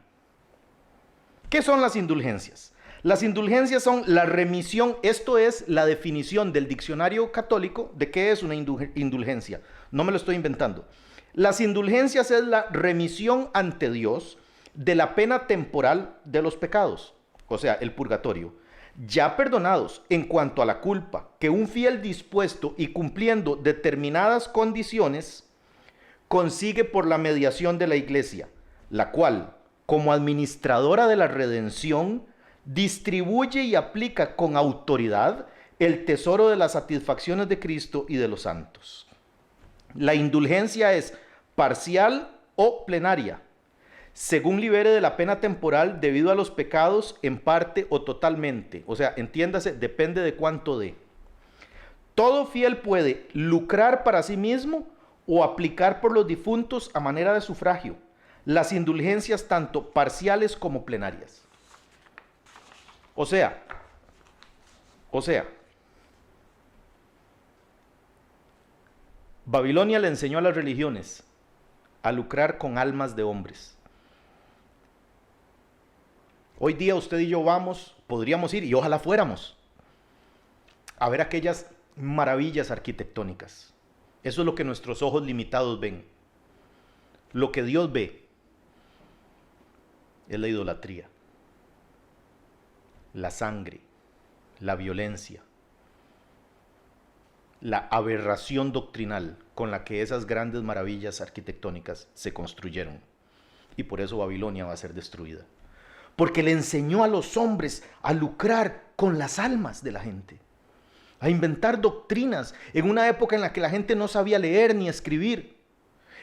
¿Qué son las indulgencias? Las indulgencias son la remisión, esto es la definición del diccionario católico de qué es una indulgencia. No me lo estoy inventando. Las indulgencias es la remisión ante Dios de la pena temporal de los pecados, o sea, el purgatorio, ya perdonados en cuanto a la culpa que un fiel dispuesto y cumpliendo determinadas condiciones consigue por la mediación de la iglesia, la cual, como administradora de la redención, distribuye y aplica con autoridad el tesoro de las satisfacciones de Cristo y de los santos. La indulgencia es parcial o plenaria, según libere de la pena temporal debido a los pecados en parte o totalmente. O sea, entiéndase, depende de cuánto dé. Todo fiel puede lucrar para sí mismo o aplicar por los difuntos a manera de sufragio las indulgencias tanto parciales como plenarias. O sea, Babilonia le enseñó a las religiones a lucrar con almas de hombres. Hoy día usted y yo podríamos ir, y ojalá fuéramos, a ver aquellas maravillas arquitectónicas. Eso es lo que nuestros ojos limitados ven. Lo que Dios ve es la idolatría, la sangre, la violencia, la aberración doctrinal con la que esas grandes maravillas arquitectónicas se construyeron. y por eso Babilonia va a ser destruida. Porque le enseñó a los hombres a lucrar con las almas de la gente, a inventar doctrinas en una época en la que la gente no sabía leer ni escribir,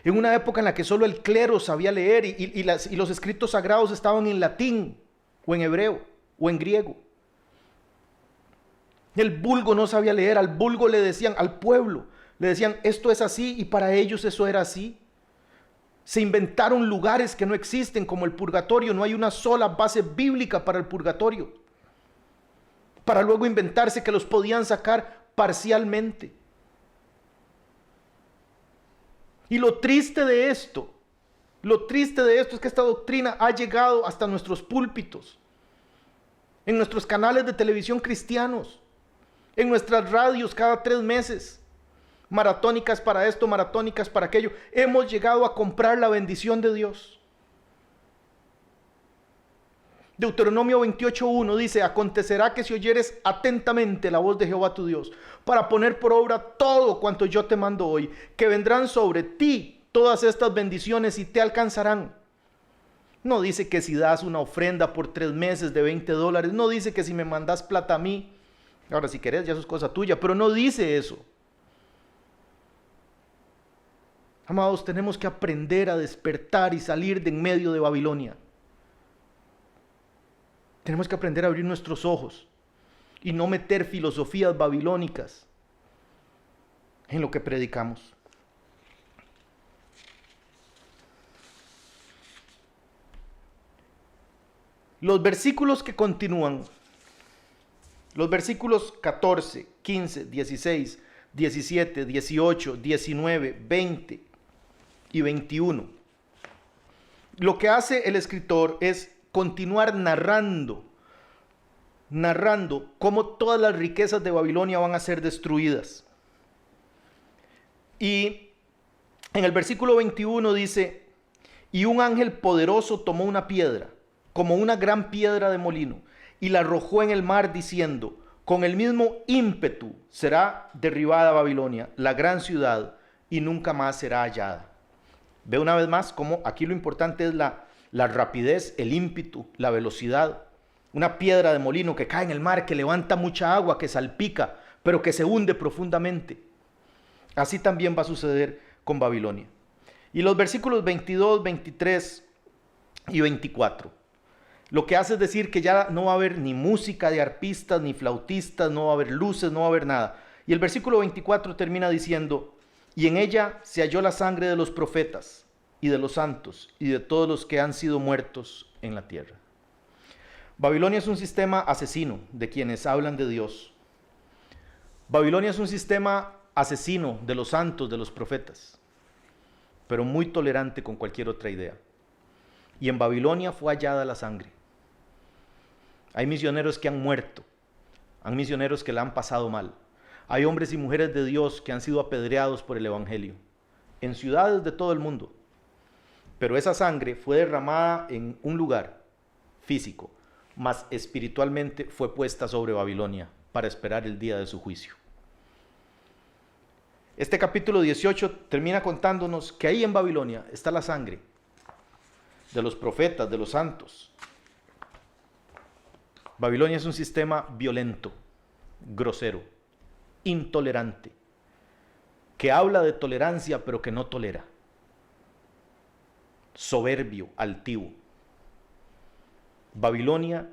en una época en la que solo el clero sabía leer y los escritos sagrados estaban en latín o en hebreo o en griego. El vulgo no sabía leer, al vulgo le decían, al pueblo, le decían esto es así y para ellos eso era así. Se inventaron lugares que no existen como el purgatorio, no hay una sola base bíblica para el purgatorio, para luego inventarse que los podían sacar parcialmente. Y lo triste de esto es que esta doctrina ha llegado hasta nuestros púlpitos, en nuestros canales de televisión cristianos, en nuestras radios cada 3 meses, maratónicas para esto, maratónicas para aquello. Hemos llegado a comprar la bendición de Dios. Deuteronomio 28:1 dice: acontecerá que si oyeres atentamente la voz de Jehová tu Dios, para poner por obra todo cuanto yo te mando hoy, que vendrán sobre ti todas estas bendiciones y te alcanzarán. No dice que si das una ofrenda por 3 meses de $20, no dice que si me mandas plata a mí, ahora si querés ya eso es cosa tuya, pero no dice eso. Amados, tenemos que aprender a despertar y salir de en medio de Babilonia. Tenemos que aprender a abrir nuestros ojos y no meter filosofías babilónicas en lo que predicamos. Los versículos que continúan, los versículos 14, 15, 16, 17, 18, 19, 20 y 21. Lo que hace el escritor es continuar narrando cómo todas las riquezas de Babilonia van a ser destruidas. Y en el versículo 21 dice: y un ángel poderoso tomó una piedra, como una gran piedra de molino, y la arrojó en el mar, diciendo: con el mismo ímpetu será derribada Babilonia, la gran ciudad, y nunca más será hallada. Ve una vez más cómo aquí lo importante es la rapidez, el ímpetu, la velocidad. Una piedra de molino que cae en el mar, que levanta mucha agua, que salpica, pero que se hunde profundamente. Así también va a suceder con Babilonia. Y los versículos 22, 23 y 24. Lo que hace es decir que ya no va a haber ni música de arpistas, ni flautistas, no va a haber luces, no va a haber nada. Y el versículo 24 termina diciendo: y en ella se halló la sangre de los profetas y de los santos y de todos los que han sido muertos en la tierra. Babilonia es un sistema asesino de quienes hablan de Dios. Babilonia es un sistema asesino de los santos, de los profetas, pero muy tolerante con cualquier otra idea. Y en Babilonia fue hallada la sangre. Hay misioneros que han muerto, hay misioneros que la han pasado mal. Hay hombres y mujeres de Dios que han sido apedreados por el evangelio en ciudades de todo el mundo. Pero esa sangre fue derramada en un lugar físico, mas espiritualmente fue puesta sobre Babilonia para esperar el día de su juicio. Este capítulo 18 termina contándonos que ahí en Babilonia está la sangre de los profetas, de los santos. Babilonia es un sistema violento, grosero, intolerante, que habla de tolerancia pero que no tolera. Soberbio, altivo. Babilonia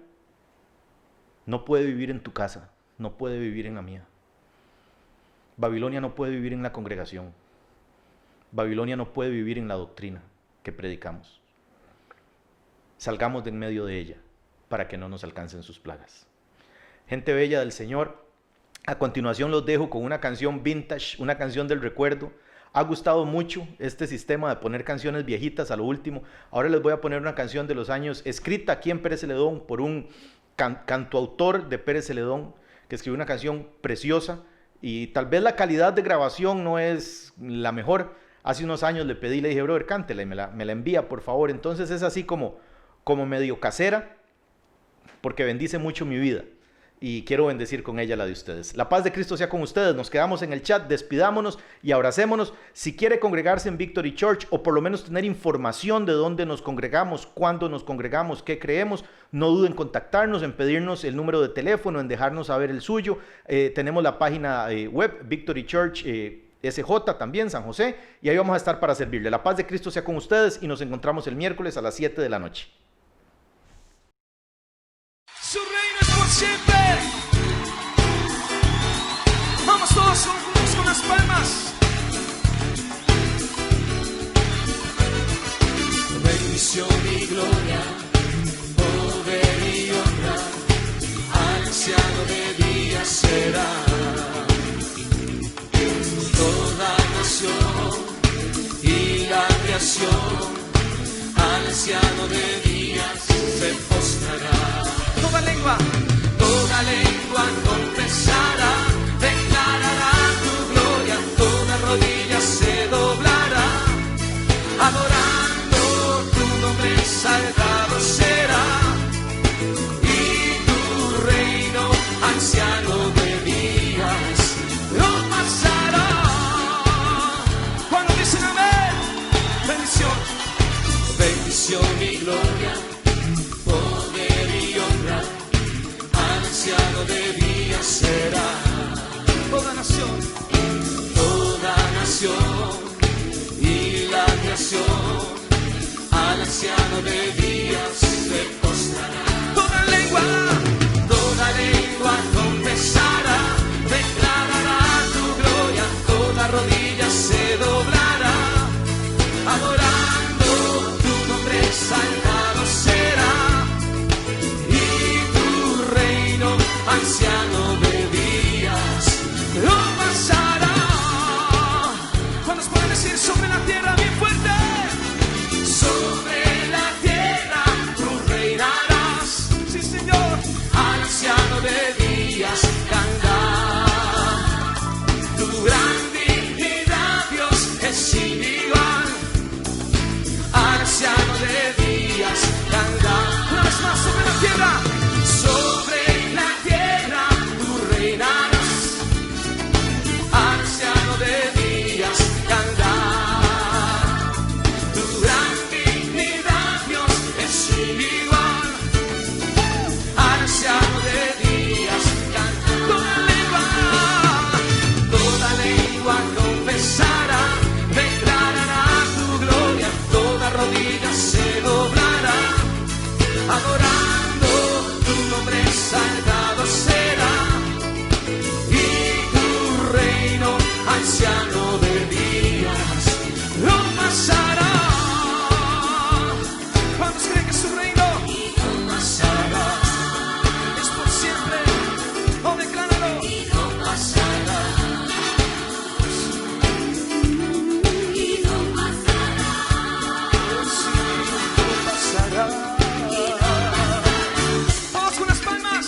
no puede vivir en tu casa, no puede vivir en la mía. Babilonia no puede vivir en la congregación. Babilonia no puede vivir en la doctrina que predicamos. Salgamos de en medio de ella para que no nos alcancen sus plagas. Gente bella del Señor, a continuación los dejo con una canción vintage, una canción del recuerdo. Ha gustado mucho este sistema de poner canciones viejitas a lo último. Ahora les voy a poner una canción de los años, escrita aquí en Pérez Celedón por un cantautor de Pérez Celedón, que escribió una canción preciosa, y tal vez la calidad de grabación no es la mejor. Hace unos años le pedí, le dije: brother, cántela y me la envía, por favor. Entonces es así como medio casera, porque bendice mucho mi vida. y quiero bendecir con ella la de ustedes. La paz de Cristo sea con ustedes. Nos quedamos en el chat, despidámonos y abracémonos. Si quiere congregarse en Victory Church o por lo menos tener información de dónde nos congregamos, cuándo nos congregamos, qué creemos, no duden en contactarnos, en pedirnos el número de teléfono, en dejarnos saber el suyo. Tenemos la página web Victory Church SJ también, San José, y ahí vamos a estar para servirle. La paz de Cristo sea con ustedes y nos encontramos el miércoles a las 7 de la noche. Su reino es por siempre. Vamos todos juntos con las palmas. Bendición y gloria, poder y honra, anciano de días será. Toda nación y la creación, al anciano de días se postrará. Toda lengua confesará, declarará tu gloria, toda rodilla se doblará, adorando tu nombre sagrado será, y tu reino, anciano de días, lo pasará. Cuando dicen amén, bendición, bendición y gloria, poder y honra, anciano de días será. toda nación Y la creación, al anciano de días se postrará. toda lengua confesará, declarará tu gloria, toda rodilla se doblará, adorando tu nombre sagrado será, y tu reino, anciano de días, lo pasará. ¿Cuántos pueden decir sobre la tierra bien fuerte? Sobre la tierra tú reinarás, Sí, Señor. al anciano de días cantar. Tu gran dignidad, Dios, es sin igual, al anciano de días cantar. Una vez más sobre la tierra. Sobre la tierra tú reinarás, al anciano de días cantar. Tu gran dignidad, Dios, es sin igual, al anciano de días cantar. Toda lengua confesará, declarará tu gloria, toda rodilla se doblará, adorando tu nombre sagrado será, y tu reino, anciano de días, lo pasará. ¿Cuántos creen que su reino Lo pasará, es por siempre? Oh, decláralo. lo pasará. Todos con las palmas.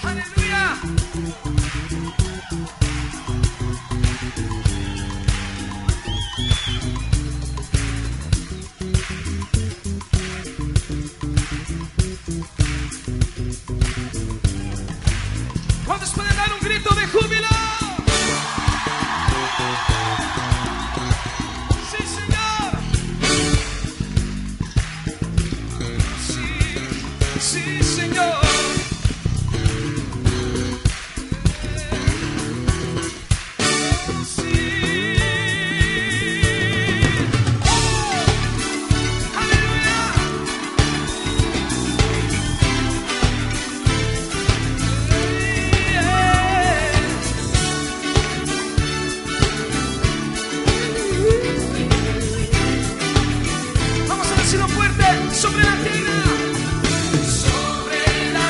Aleluya. ¿Cuántos pueden dar un grito de júbilo? Sí, Señor. Sí, sí, Señor. Sí. Aleluya. Vamos a decirlo fuerte, sobre la tierra. Sobre la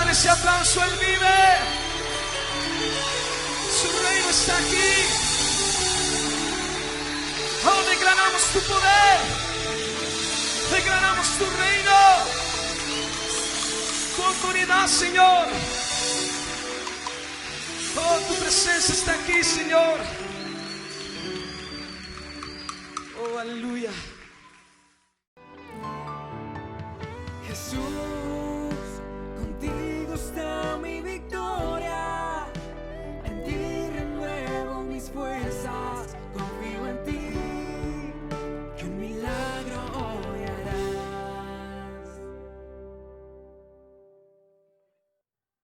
Dale ese aplauso, Él vive. Su reino está aquí. Oh, declaramos tu poder. Declaramos tu reino. Tu autoridad, Señor. Oh, tu presencia está aquí, Señor. Oh, aleluya.